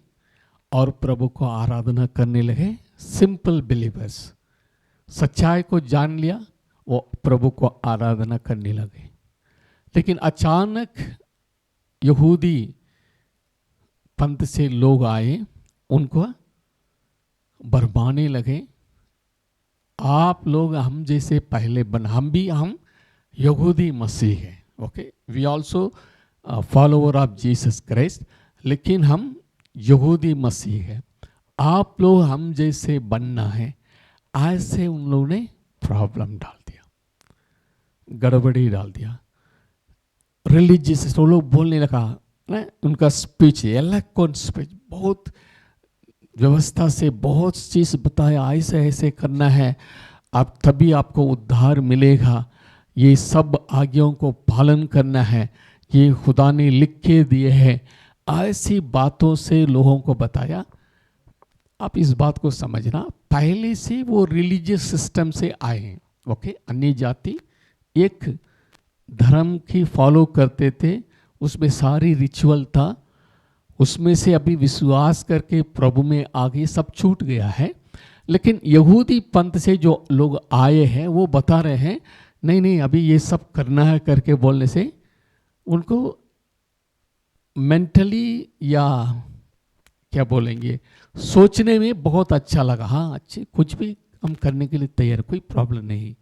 और प्रभु को आराधना करने लगे. सिंपल बिलीवर्स, सच्चाई को जान लिया, वो प्रभु को आराधना करने लगे. लेकिन अचानक यहूदी पंथ से लोग आए, उनको बरबाने लगे. आप लोग हम जैसे पहले हम यहूदी मसीह है. Okay, we also follower of Jesus Christ, लेकिन हम यहूदी मसीह है. आप लोग हम जैसे बनना है. ऐसे उन लोगों ने प्रॉब्लम डाल दिया, गड़बड़ी डाल दिया. रिलीजियस वो लोग बोलने लगा ना, उनका स्पीच एलोक्वेंट स्पीच, बहुत व्यवस्था से बहुत चीज बताया, ऐसे ऐसे करना है, आप तभी आपको उद्धार मिलेगा, ये सब आज्ञाओं को पालन करना है, ये खुदा ने लिख के दिए हैं. ऐसी बातों से लोगों को बताया. आप इस बात को समझना, पहले से वो रिलीजियस सिस्टम से आए हैं. ओके, अन्य जाति एक धर्म की फॉलो करते थे, उसमें सारी रिचुअल था, उसमें से अभी विश्वास करके प्रभु में आगे सब छूट गया है. लेकिन यहूदी पंथ से जो लोग आए हैं वो बता रहे हैं नहीं नहीं अभी ये सब करना है करके बोलने से उनको मेंटली या क्या बोलेंगे सोचने में बहुत अच्छा लगा. हाँ, अच्छे कुछ भी हम करने के लिए तैयार, कोई प्रॉब्लम नहीं.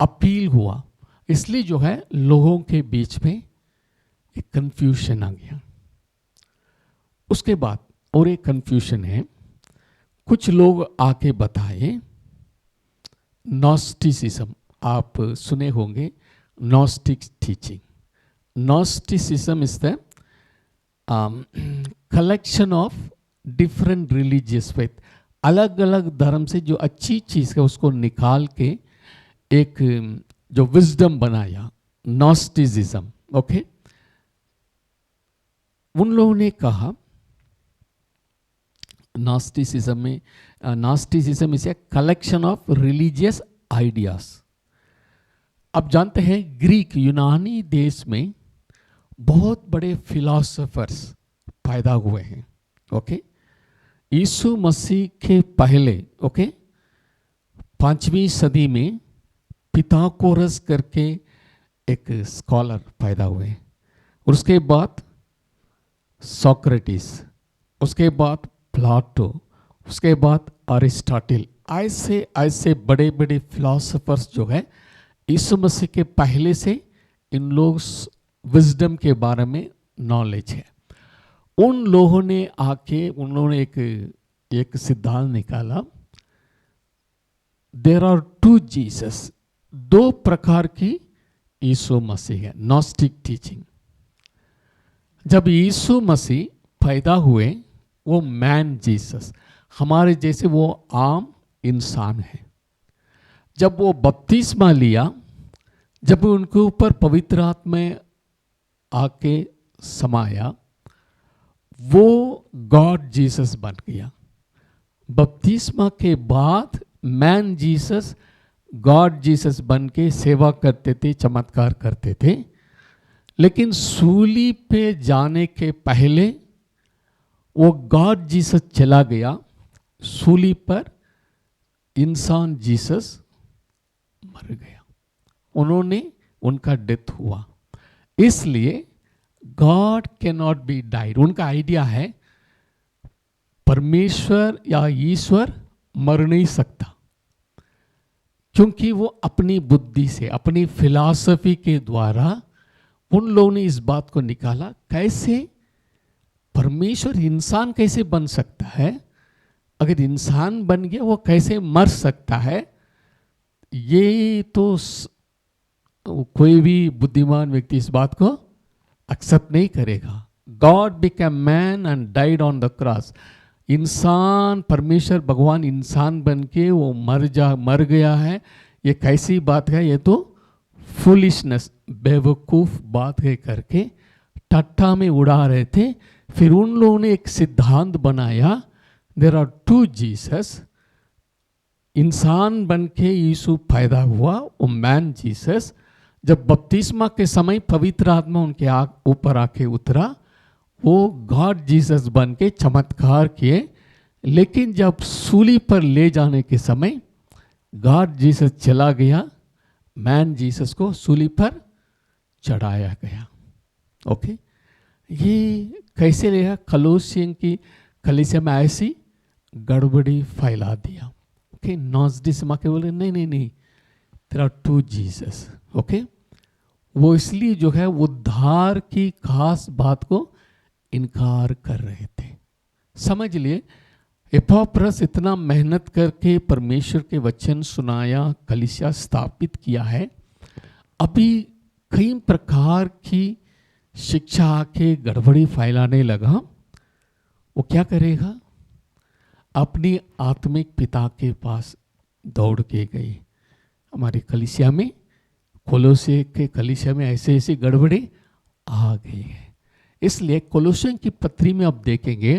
अपील हुआ, इसलिए जो है लोगों के बीच में एक कंफ्यूजन आ गया. उसके बाद और एक कंफ्यूजन है, कुछ लोग आके बताए नॉस्टिसिज्म. आप सुने होंगे gnostic teaching. Gnosticism is the collection of different religious faith. अलग अलग धर्म से जो अच्छी चीज है उसको निकाल के एक जो विजडम बनाया, नॉस्टिसिज्म. ओके, उन लोगों ने कहा gnosticism is a collection of religious ideas. अब जानते हैं ग्रीक यूनानी देश में बहुत बड़े फिलोसोफर्स पैदा हुए हैं. ओके, यीशु मसीह के पहले 5वीं सदी में पिथागोरस करके एक स्कॉलर पैदा हुए. उसके बाद सोक्रेटिस, उसके बाद प्लाटो, उसके बाद अरिस्टोटल. ऐसे ऐसे बड़े बड़े फिलोसोफर्स जो है यीशु मसीह के पहले से इन लोग विजडम के बारे में नॉलेज है. उन लोगों ने आके उन्होंने एक सिद्धांत निकाला, देयर आर टू जीसस. 2 प्रकार की यीशु मसीह है. Gnostic teaching. जब यीशु मसीह पैदा हुए वो मैन जीसस, हमारे जैसे वो आम इंसान है. जब वो बपतिस्मा लिया, जब उनके ऊपर पवित्र आत्मा आके समाया, वो गॉड जीसस बन गया. बपतिस्मा के बाद मैन जीसस गॉड जीसस बन के सेवा करते थे, चमत्कार करते थे. लेकिन सूली पे जाने के पहले वो गॉड जीसस चला गया सूली पर, इंसान जीसस मर गया, उन्होंने उनका डेथ हुआ। इसलिए God can not be died. उनका आइडिया है परमेश्वर या ईश्वर मर नहीं सकता, क्योंकि वो अपनी बुद्धि से, अपनी फिलॉसफी के द्वारा उन लोगों ने इस बात को निकाला, कैसे परमेश्वर इंसान कैसे बन सकता है, अगर इंसान बन गया वो कैसे मर सकता है। ये तो कोई भी बुद्धिमान व्यक्ति इस बात को एक्सेप्ट नहीं करेगा। God became man and died on the cross. इंसान, परमेश्वर भगवान इंसान बन के वो मर गया है, ये कैसी बात है, ये तो फुलिशनेस, बेवकूफ बात है करके टट्टा में उड़ा रहे थे। फिर उन लोगों ने एक सिद्धांत बनाया, देयर आर टू जीसस। इंसान बन के यीशु पैदा हुआ, वो मैन जीसस। जब बपतिस्मा के समय पवित्र आत्मा उनके ऊपर आके उतरा, वो गॉड जीसस बन के चमत्कार किए। लेकिन जब सूली पर ले जाने के समय गॉड जीसस चला गया, मैन जीसस को सूली पर चढ़ाया गया। ओके, ये कैसे लिया? कलोसियन की कलीसिया में ऐसी गड़बड़ी फैला दिया। ओके, नॉस्टिसिमा के बोले नहीं नहीं नहीं, there are two Jesus. Okay, वो इसलिए जो है उद्धार की खास बात को इनकार कर रहे थे। समझ लिए, एपोफ्रस इतना मेहनत करके परमेश्वर के वचन सुनाया, कलीसिया स्थापित किया है। अभी कई प्रकार की शिक्षा आके गड़बड़ी फैलाने लगा, वो क्या करेगा? अपनी आत्मिक पिता के पास दौड़ के गई। हमारी कलीसिया में, कोलोसे के कलीसिया में ऐसे ऐसी गड़बड़ी आ गई है। इसलिए कोलोसियन की पत्री में अब देखेंगे,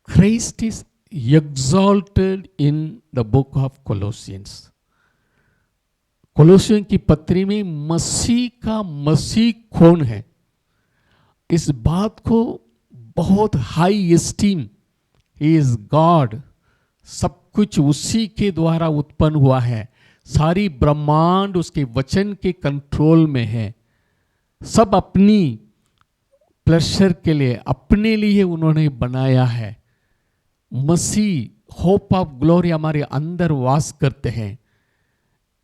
Christ is exalted in the book of Colossians. Colossian की पत्री में मसीह कौन है, इस बात को बहुत high esteem, he is God, सब कुछ उसी के द्वारा उत्पन्न हुआ है, सारी ब्रह्मांड उसके वचन के कंट्रोल में है, सब अपनी प्लेजर के लिए, अपने लिए उन्होंने बनाया है। मसीह होप ऑफ ग्लोरी हमारे अंदर वास करते हैं।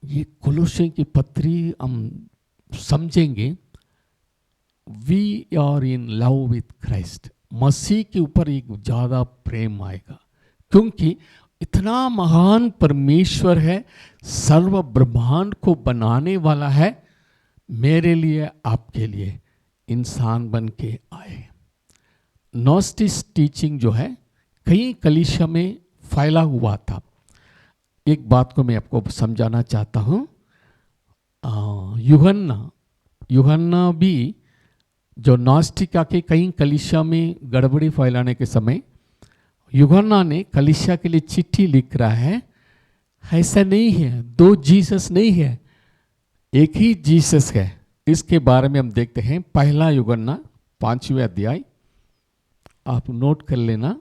ये कोलोसियन की पत्री हम समझेंगे, we are in love with Christ. Masih के ऊपर एक ज़्यादा प्रेम आएगा, क्योंकि इतना महान परमेश्वर है, सर्व ब्रह्मांड को बनाने वाला है, मेरे लिए आपके लिए इंसान बन के आए। नॉस्टिक टीचिंग जो है कई कलीसिया में फैला हुआ था। एक बात को मैं आपको समझाना चाहता हूँ। यूहन्ना भी जो नॉस्टिक आके कई कलीसिया में गड़बड़ी फैलाने के समय, यूहन्ना ने कलीसिया के लिए चिट्ठी लिख रहा है, ऐसा नहीं है, दो जीसस नहीं है, एक ही जीसस है। इसके बारे में हम देखते हैं पहला यूहन्ना 5वें अध्याय, आप नोट कर लेना,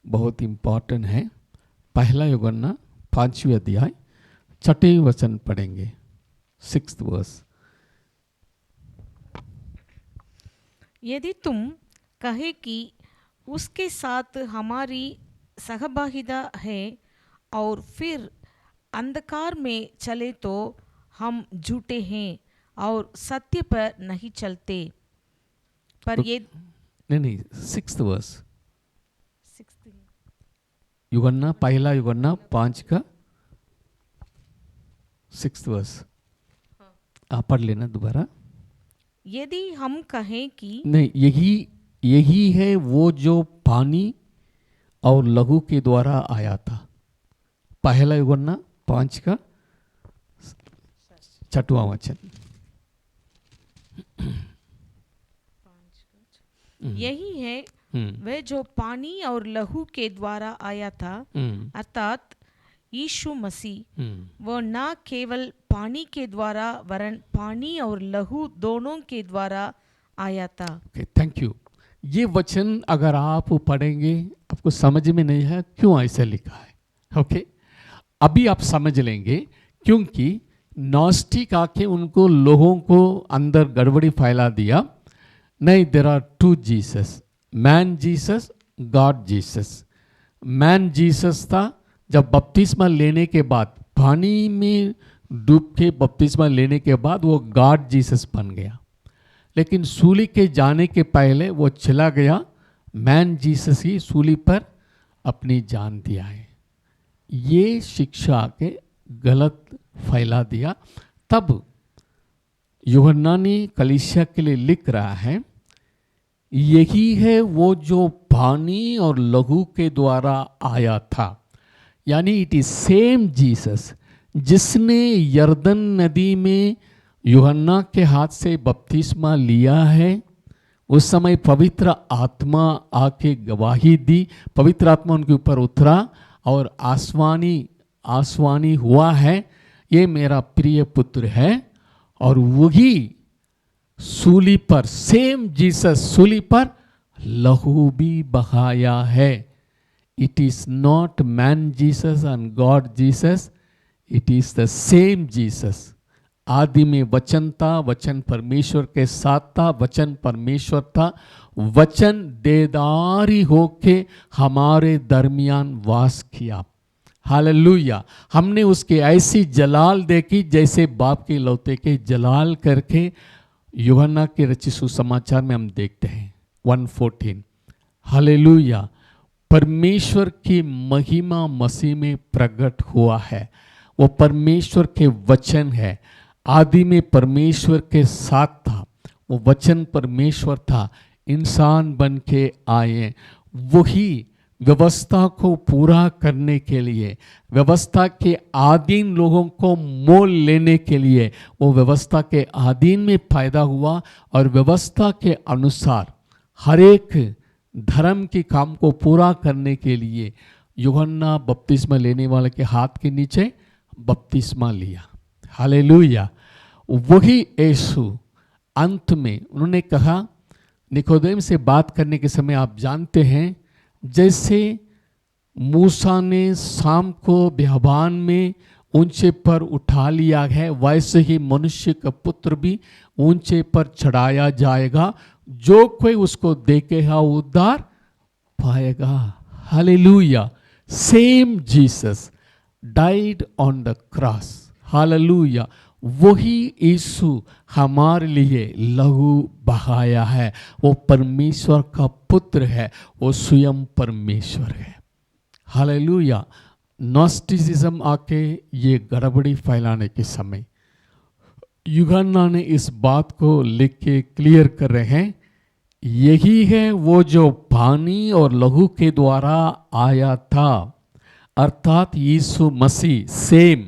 बहुत इंपॉर्टेंट है। पहला यूहन्ना 5वें अध्याय 6वें वचन पढ़ेंगे, 6th वर्स। यदि तुम कहे कि उसके साथ हमारी सहभागिता है और फिर अंधकार में चले तो हम झूठे हैं और सत्य पर नहीं चलते। पर ये नहीं 6th वर्स, यूहन्ना, पहला यूहन्ना 5 का 6th वर्स, आप पढ़ लेना दोबारा। यदि हम कहें कि नहीं, यही है वो जो पानी और लहू के द्वारा आया था। पहला यूहन्ना 5 का 6वां वचन। यही है वह जो पानी और लहू के द्वारा आया था, अर्थात यीशु मसीह। वो न केवल पानी के द्वारा वरन पानी और लहू दोनों के द्वारा आया था। Thank you. ये वचन अगर आप पढ़ेंगे आपको समझ में नहीं है क्यों ऐसे लिखा है। ओके, अभी आप समझ लेंगे, क्योंकि नॉस्टिक आके उनको लोगों को अंदर गड़बड़ी फैला दिया। नहीं, there are two Jesus, man Jesus, God Jesus. Man Jesus था, जब बपतिस्मा लेने के बाद, पानी में डूब के बपतिस्मा लेने के बाद वो गॉड जीसस बन गया। लेकिन सूली के जाने के पहले वो चला गया, मैन जीसस ही सूली पर अपनी जान दिया है। ये शिक्षा के गलत फैला दिया। तब यूहन्ना ने कलीसिया के लिए लिख रहा है, यही है वो जो पानी और लहू के द्वारा आया था, यानी इट इज सेम जीसस जिसने यरदन नदी में यूहन्ना के हाथ से बपतिस्मा लिया है। उस समय पवित्र आत्मा आके गवाही दी, पवित्र आत्मा उनके ऊपर उतरा और आसवानी हुआ है, ये मेरा प्रिय पुत्र है। और वही सूली पर, सेम जीसस सूली पर लहू भी बहाया है। It is not man Jesus and God Jesus, it is the same Jesus. आदि में वचन था, वचन परमेश्वर के साथ था, वचन परमेश्वर था, वचन देदारी होके हमारे दरमियान वास किया। हालेलुया। हमने उसके ऐसी जलाल देखी जैसे बाप के लौते के जलाल करके यूहन्ना के रचित सुसमाचार में हम देखते हैं 1:14। हालेलुया। परमेश्वर की महिमा मसीह में प्रकट हुआ है। वो परमेश्वर के वचन है। आदि में परमेश्वर के साथ था, वो वचन परमेश्वर था, इंसान बन के आए। वही व्यवस्था को पूरा करने के लिए, व्यवस्था के अधीन लोगों को मोल लेने के लिए वो व्यवस्था के अधीन में पैदा हुआ और व्यवस्था के अनुसार हर एक धर्म के काम को पूरा करने के लिए यूहन्ना बपतिस्मा लेने वाले के हाथ के नीचे बपतिस्मा लिया। हालेलुया। वही यीशु अंत में उन्होंने कहा, निकोदेम से बात करने के समय आप जानते हैं, जैसे मूसा ने शाम को बियाबान में ऊंचे पर उठा लिया है, वैसे ही मनुष्य का पुत्र भी ऊंचे पर चढ़ाया जाएगा, जो कोई उसको देखेगा उद्धार पाएगा। Hallelujah. Same Jesus died on the cross. Hallelujah. वही यीशु हमारे लिए लहू बहाया है। वो परमेश्वर का पुत्र है, वो स्वयं परमेश्वर है। हालेलुया। नॉस्टिसिज्म आके ये गड़बड़ी फैलाने के समय यूहन्ना ने इस बात को लिख के क्लियर कर रहे हैं, यही है वो जो पानी और लहू के द्वारा आया था, अर्थात यीशु मसीह सेम,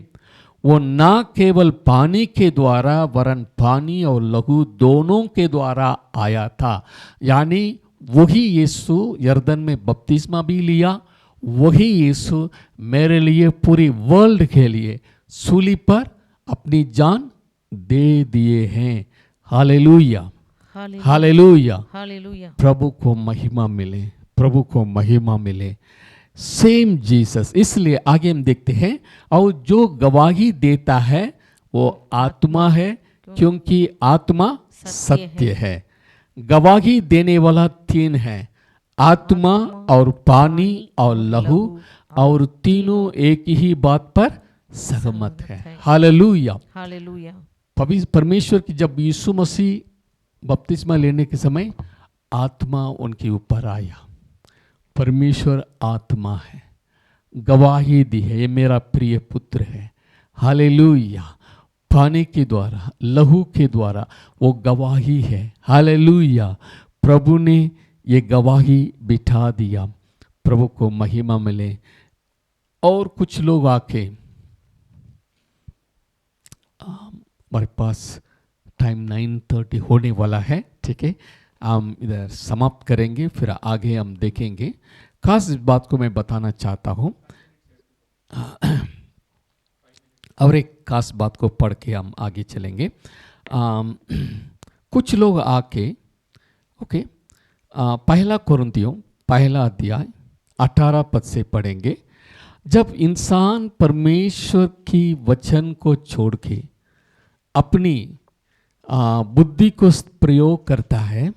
वो ना केवल पानी के द्वारा वरन पानी और लहू दोनों के द्वारा आया था। यानी वही यीशु यरदन में बपतिस्मा भी लिया, वही यीशु मेरे लिए, पूरी वर्ल्ड के लिए सूली पर अपनी जान दे दिए हैं। हालेलुया। हालेलुया। हालेलुया। प्रभु को महिमा मिले, प्रभु को महिमा मिले। Same Jesus. इसलिए आगे हम देखते हैं, और जो गवाही देता है वो आत्मा है, क्योंकि आत्मा सत्य है। गवाही देने वाला तीन है, आत्मा और पानी और लहू, और तीनों एक ही बात पर सहमत है। हालेलुया। हालेलुया। परमेश्वर की जब यीशु मसीह बपतिस्मा लेने के समय आत्मा उनके ऊपर आया। परमेश्वर आत्मा है, गवाही दी है, ये मेरा प्रिय पुत्र है। हालेलुया। पानी के द्वारा, लहू के द्वारा वो गवाही है। हालेलुया। प्रभु ने ये गवाही बिठा दिया। प्रभु को महिमा मिले। और कुछ लोग आके, हमारे पास टाइम 9:30 होने वाला है, ठीक है, हम इधर समाप्त करेंगे, फिर आगे हम देखेंगे। खास इस बात को मैं बताना चाहता हूँ, और एक खास बात को पढ़ के हम आगे चलेंगे। कुछ लोग आके, ओके, पहला कुरिन्थियों पहला अध्याय 18 पद से पढ़ेंगे। जब इंसान परमेश्वर की वचन को छोड़ के अपनी बुद्धि को प्रयोग करता है,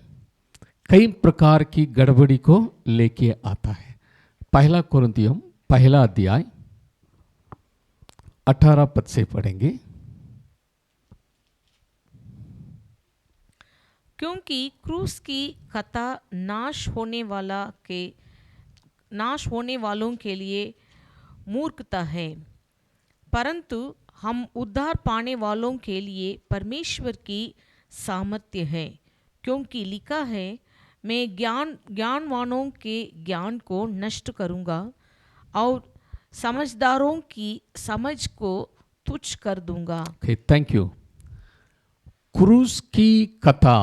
कई प्रकार की गड़बड़ी को लेके आता है। पहला कुरिन्थियों पहला अध्याय 18 पद से पढ़ेंगे। क्योंकि क्रूस की कथा नाश होने वालों के लिए मूर्खता है, परंतु हम उद्धार पाने वालों के लिए परमेश्वर की सामर्थ्य है। क्योंकि लिखा है, मैं ज्ञानवानों के ज्ञान को नष्ट करूँगा और समझदारों की समझ को तुच्छ कर दूंगा। Thank you. क्रूस की कथा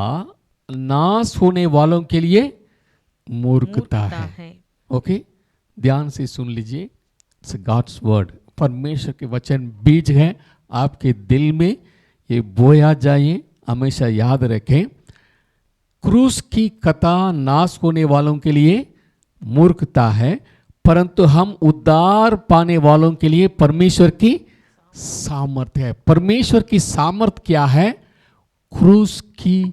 नाश होने वालों के लिए मूर्खता है। ओके, ध्यान से सुन लीजिए। इट्स गॉड्स वर्ड, परमेश्वर के वचन बीज है, आपके दिल में ये बोया जाए, हमेशा याद रखें। क्रूस की कथा नाश होने वालों के लिए मूर्खता है, परंतु हम उद्धार पाने वालों के लिए परमेश्वर की सामर्थ्य है। परमेश्वर की सामर्थ्य क्या है? क्रूस की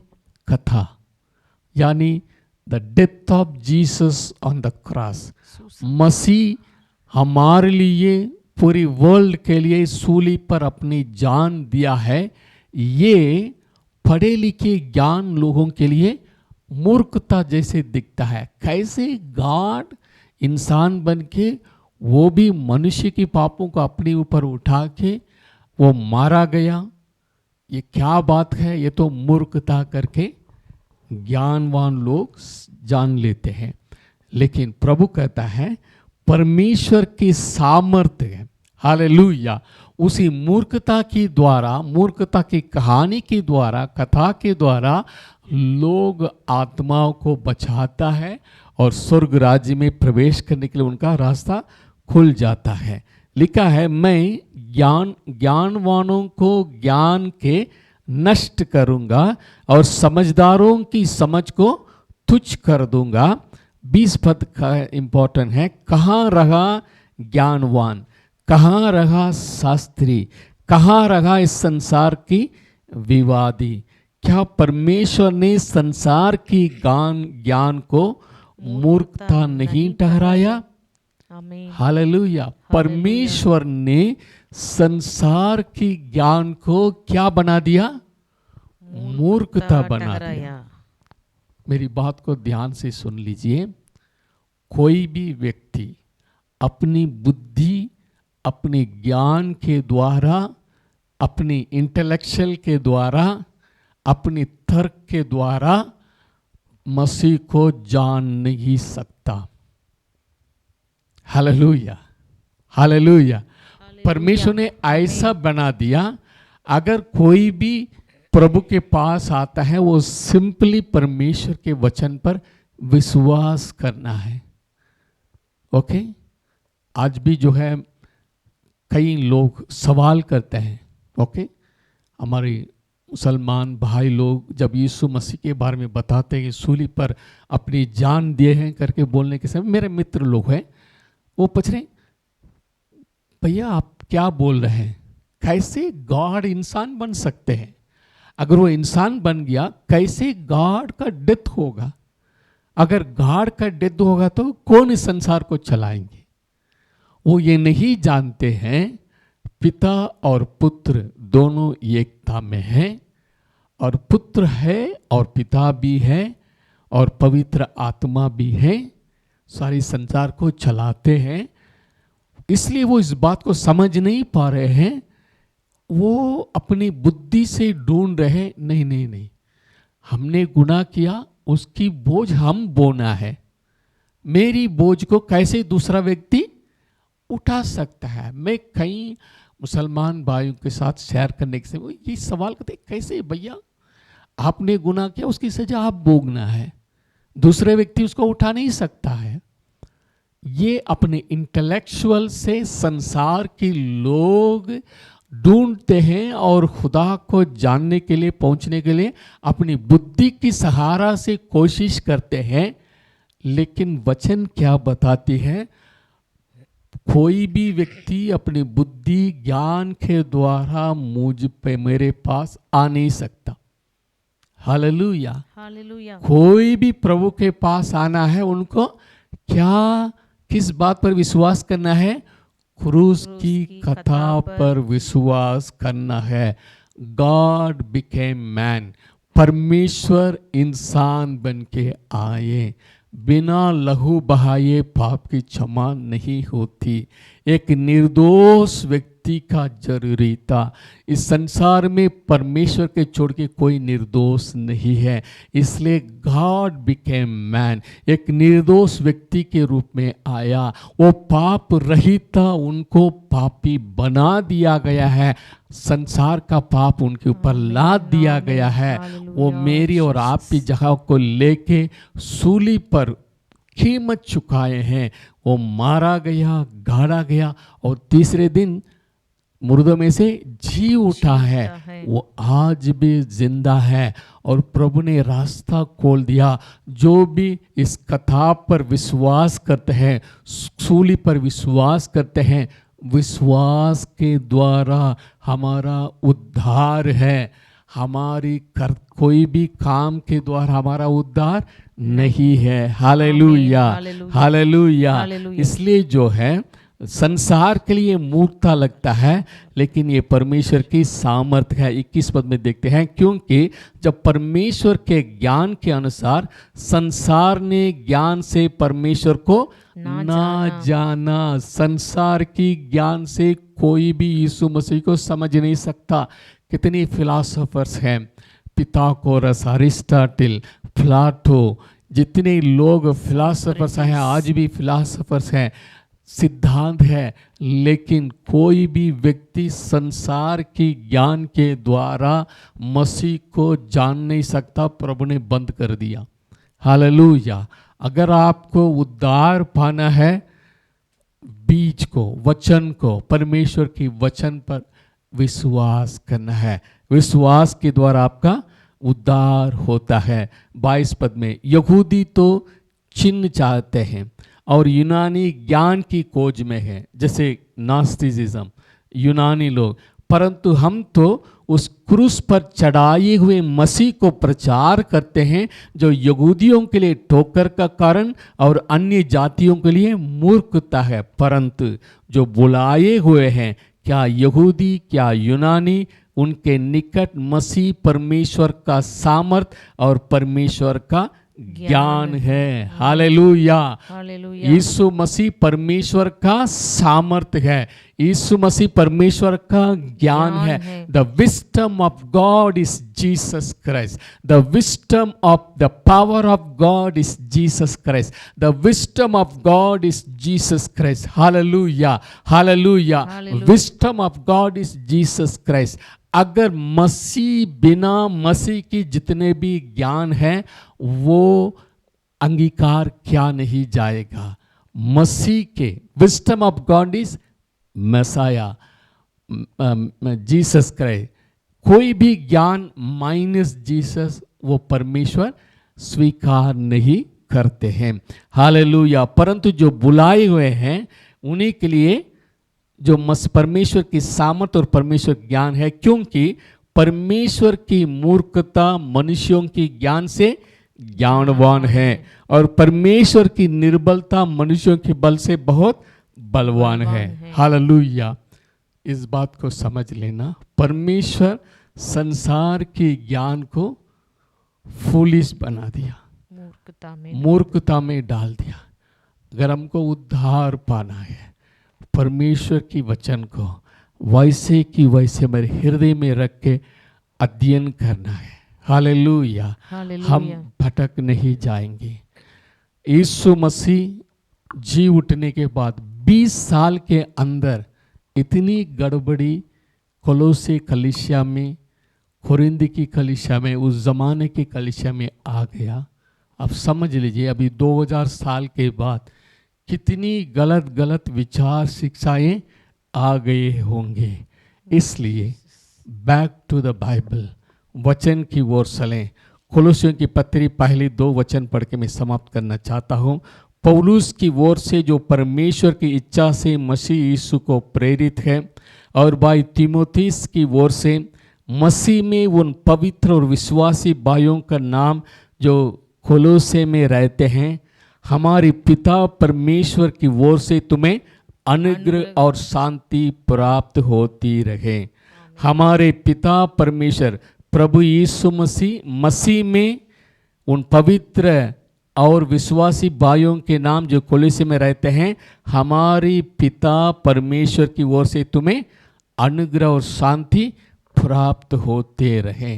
कथा, यानी the death of Jesus on the cross. Masih हमारे लिए, पूरी वर्ल्ड के लिए सूली पर अपनी जान दिया है। ये पढ़े लिखे ज्ञान लोगों के लिए मूर्खता जैसे दिखता है। कैसे गॉड इंसान बन के, वो भी मनुष्य की पापों को अपने ऊपर उठा के वो मारा गया, ये क्या बात है? ये तो मूर्खता करके ज्ञानवान लोग जान लेते हैं। लेकिन प्रभु कहता है परमेश्वर की सामर्थ्य है, हालेलुया, उसी मूर्खता की द्वारा, मूर्खता की कहानी के द्वारा, कथा के द्वारा लोग आत्माओं को बचाता है और स्वर्ग राज्य में प्रवेश करने के लिए उनका रास्ता खुल जाता है। लिखा है, मैं ज्ञानवानों को ज्ञान के नष्ट करूंगा और समझदारों की समझ को तुच्छ कर दूंगा। 20 पद का इंपॉर्टेंट है। कहाँ रहा ज्ञानवान, कहाँ रहा शास्त्री, कहाँ रहा इस संसार की विवादी? क्या परमेश्वर ने संसार की ज्ञान को मूर्खता नहीं ठहराया? हालेलुया। परमेश्वर ने संसार की ज्ञान को क्या बना दिया? मूर्खता बना दिया। मेरी बात को ध्यान से सुन लीजिए। कोई भी व्यक्ति अपनी बुद्धि, अपने ज्ञान के द्वारा, अपनी इंटेलेक्चुअल के द्वारा, अपनी तर्क के द्वारा मसीह को जान नहीं सकता। Hallelujah, hallelujah. परमेश्वर ने ऐसा बना दिया, अगर कोई भी प्रभु के पास आता है, वो सिंपली परमेश्वर के वचन पर विश्वास करना है। ओके, आज भी जो है कई लोग सवाल करते हैं। ओके, हमारे मुसलमान भाई लोग जब यीशु मसीह के बारे में बताते हैं कि सूली पर अपनी जान दिए हैं करके बोलने के समय, मेरे मित्र लोग हैं, वो पूछ रहे, भैया आप क्या बोल रहे हैं? कैसे गॉड इंसान बन सकते हैं? अगर वो इंसान बन गया, कैसे गॉड का डेथ होगा? अगर गॉड का डेथ होगा तो कौन इस संसार को चलाएंगे? वो ये नहीं जानते हैं पिता और पुत्र दोनों एकता में हैं, और पुत्र है और पिता भी है और पवित्र आत्मा भी है, सारी संसार को चलाते हैं। इसलिए वो इस बात को समझ नहीं पा रहे हैं। वो अपनी बुद्धि से ढूंढ रहे, नहीं नहीं नहीं, हमने गुनाह किया, उसकी बोझ हम बोना है। मेरी बोझ को कैसे दूसरा व्यक्ति उठा सकता है? मैं कई मुसलमान भाइयों के साथ शेयर करने के समय ये सवाल करते, कैसे भैया आपने गुनाह किया, उसकी सजा आप भोगना है, दूसरे व्यक्ति उसको उठा नहीं सकता है। ये अपने इंटेलेक्चुअल से संसार के लोग ढूंढते हैं और खुदा को जानने के लिए, पहुंचने के लिए अपनी बुद्धि की सहारा से कोशिश करते हैं। लेकिन वचन क्या बताती है? कोई भी व्यक्ति अपनी बुद्धि ज्ञान के द्वारा मुझ पे, मेरे पास आ नहीं सकता। हालेलुया। हालेलुया। कोई भी प्रभु के पास आना है, उनको क्या, किस बात पर विश्वास करना है? क्रूस की कथा पर विश्वास करना है। गॉड बिकेम मैन, परमेश्वर इंसान बन के आए। बिना लहू बहाए पाप की क्षमा नहीं होती। एक निर्दोष व्यक्ति का जरूरी था। इस संसार में परमेश्वर के छोड़ के कोई निर्दोष नहीं है, इसलिए गॉड बिकेम मैन, एक निर्दोष व्यक्ति के रूप में आया। वो पाप रहित था, उनको पापी बना दिया गया है। संसार का पाप उनके ऊपर लाद दिया गया है। वो मेरी और आपकी जगह को लेके सूली पर कीमत चुकाए हैं। वो मारा गया, गाड़ा गया और तीसरे दिन मुर्दों में से जी उठा है। वो आज भी जिंदा है और प्रभु ने रास्ता खोल दिया। जो भी इस कथा पर विश्वास करते हैं, सूली पर विश्वास करते हैं, विश्वास के द्वारा हमारा उद्धार है। हमारी कोई भी काम के द्वारा हमारा उद्धार नहीं है। Hallelujah, hallelujah. इसलिए जो है संसार के लिए मूर्खता लगता है, लेकिन ये परमेश्वर की सामर्थ्य है। 21 पद में देखते हैं, क्योंकि जब परमेश्वर के ज्ञान के अनुसार संसार ने ज्ञान से परमेश्वर को ना जाना। संसार की ज्ञान से कोई भी यीशु मसीह को समझ नहीं सकता। कितने फिलासफर्स हैं, पिथागोरस, अरिस्टोटल, प्लाटो, जितने लोग फिलासफर्स हैं, आज भी फिलासफर्स हैं, सिद्धांत है, लेकिन कोई भी व्यक्ति संसार की ज्ञान के द्वारा मसीह को जान नहीं सकता। प्रभु ने बंद कर दिया। हालेलुया। अगर आपको उद्धार पाना है, बीज को, वचन को, परमेश्वर की वचन पर विश्वास करना है। विश्वास के द्वारा आपका उद्धार होता है। 22 पद में, यहूदी तो चिन्ह चाहते हैं और यूनानी ज्ञान की खोज में है, जैसे नास्तिसिज्म, यूनानी लोग, परंतु हम तो उस क्रूस पर चढ़ाए हुए मसीह को प्रचार करते हैं, जो यहूदियों के लिए ठोकर का कारण और अन्य जातियों के लिए मूर्खता है। परंतु जो बुलाए हुए हैं, क्या यहूदी क्या यूनानी, उनके निकट मसीह परमेश्वर का सामर्थ और परमेश्वर का ज्ञान है। हालेलुया। यीशु मसीह परमेश्वर का सामर्थ है। यीशु मसीह परमेश्वर का ज्ञान है। The wisdom of God is Jesus Christ. The wisdom of the power of God is Jesus Christ. The wisdom of God is Jesus Christ. Hallelujah, hallelujah. Wisdom of God is Jesus Christ. अगर मसीह, बिना मसीह की जितने भी ज्ञान है, वो अंगीकार क्या नहीं जाएगा। मसीह के wisdom of God is Messiah, Jesus Christ. कोई भी ज्ञान माइनस जीसस वो परमेश्वर स्वीकार नहीं करते हैं। हालेलुया। परंतु जो बुलाए हुए हैं उन्हीं के लिए जो परमेश्वर की सामर्थ और परमेश्वर ज्ञान है, क्योंकि परमेश्वर की मूर्खता मनुष्यों की ज्ञान से ज्ञानवान है और परमेश्वर की निर्बलता मनुष्यों के बल से बहुत बलवान है। हालेलुया। इस बात को समझ लेना, परमेश्वर संसार के ज्ञान को फूलिश बना दिया, मूर्खता में डाल दिया। अगर हमको उद्धार पाना है, परमेश्वर की वचन को वैसे की वैसे मेरे हृदय में रख के अध्ययन करना है। हालेलुया। हम भटक नहीं जाएंगे। यीशु मसीह जी उठने के बाद 20 साल के अंदर इतनी गड़बड़ी कोलोसे कलीसिया में, कोरिन्थ की कलीसिया में, उस जमाने की कलीसिया में आ गया। अब समझ लीजिए, अभी 2000 साल के बाद कितनी गलत गलत विचार शिक्षाएं आ गए होंगे। इसलिए बैक टू द बाइबल, वचन की ओर चलें। कोलोसियों की पत्री पहली 2 वचन पढ़ के मैं समाप्त करना चाहता हूँ। पौलुस की ओर से जो परमेश्वर की इच्छा से मसीह यीशु को प्रेरित है, और भाई तीमुथियुस की ओर से मसीह में उन पवित्र और विश्वासी भाइयों का नाम जो कोलोसे में रहते हैं, हमारे पिता परमेश्वर की ओर से तुम्हें अनुग्रह और शांति प्राप्त होती रहे। हमारे पिता परमेश्वर प्रभु यीशु मसीह में उन पवित्र और विश्वासी भाइयों के नाम जो कोलोसे में रहते हैं, हमारे पिता परमेश्वर की ओर से तुम्हें अनुग्रह और शांति प्राप्त होते रहे।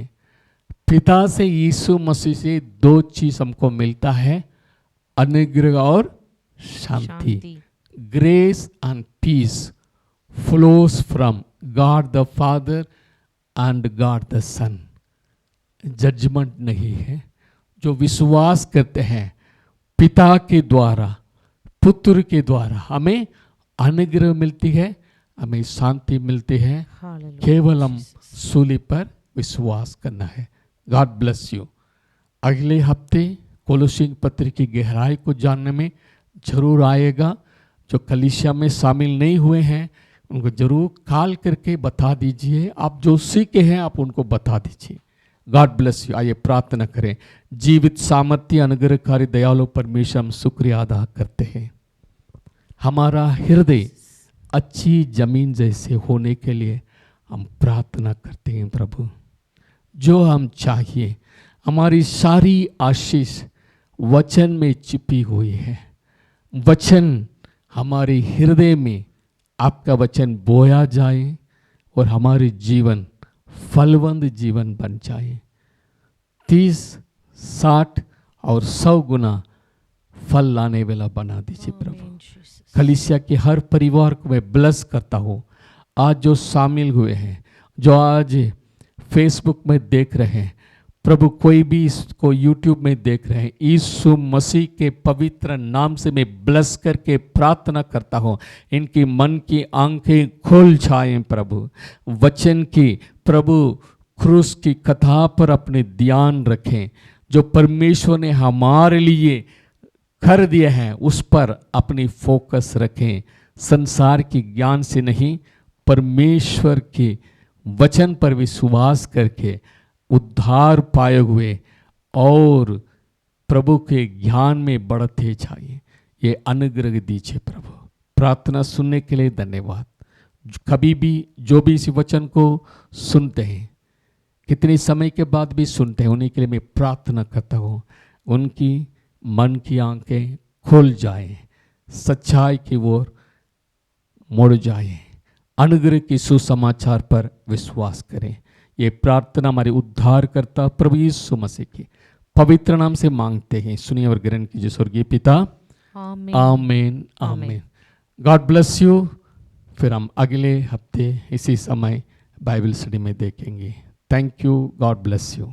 पिता से यीशु मसीह से 2 चीज हमको मिलता है, अनुग्रह और शांति। Grace and peace flows from God the Father and God the Son. Judgement नहीं है। जो विश्वास करते हैं पिता के द्वारा, पुत्र के द्वारा हमें अनुग्रह मिलती है, हमें शांति मिलती है। केवल हम सूली पर विश्वास करना है। God bless you. अगले हफ्ते कोलोसियों की पत्री की गहराई को जानने में जरूर आएगा। जो कलीसिया में शामिल नहीं हुए हैं उनको जरूर कॉल करके बता दीजिए। आप जो सीखे हैं आप उनको बता दीजिए। God bless you. आइए प्रार्थना करें। जीवित सामर्थ्य अनुग्रहकारी दयालु परमेश्वर, हम शुक्रिया अदा करते हैं। हमारा हृदय अच्छी जमीन जैसे होने के लिए हम प्रार्थना करते हैं प्रभु। जो हम चाहिए, हमारी सारी आशीष वचन में छिपी हुई है। वचन हमारे हृदय में आपका वचन बोया जाए और हमारे जीवन फलवंत जीवन बन जाए। 30, 60 और 100 गुना फल लाने वाला बना दीजिए प्रभु। कलीसिया के हर परिवार को मैं ब्लेस करता हूँ। आज जो शामिल हुए हैं, जो आज फेसबुक में देख रहे हैं प्रभु, कोई भी इसको यूट्यूब में देख रहे हैं, यीशु मसीह के पवित्र नाम से मैं ब्लेस करके प्रार्थना करता हूँ, इनकी मन की आंखें खुल जाएं प्रभु। वचन की प्रभु क्रूस की कथा पर अपने ध्यान रखें। जो परमेश्वर ने हमारे लिए कर दिया है उस पर अपनी फोकस रखें। संसार की ज्ञान से नहीं, परमेश्वर के वचन पर विश्वास करके उद्धार पाए हुए और प्रभु के ज्ञान में बढ़ते जाइए। ये अनुग्रह दीजिए प्रभु। प्रार्थना सुनने के लिए धन्यवाद। कभी भी जो भी इस वचन को सुनते हैं, कितने समय के बाद भी सुनते हैं, उन्हीं के लिए मैं प्रार्थना करता हूँ, उनकी मन की आंखें खुल जाएं, सच्चाई की ओर मुड़ जाएं, अनुग्रह की सुसमाचार पर विश्वास करें। ये प्रार्थना हमारे उद्धारकर्ता प्रभु यीशु मसीह के पवित्र नाम से मांगते हैं। सुनिए और ग्रहण कीजिए स्वर्गीय पिता। आमीन, आमीन, आमीन। God bless you. फिर हम अगले हफ्ते इसी समय बाइबल स्टडी में देखेंगे। Thank you. God bless you.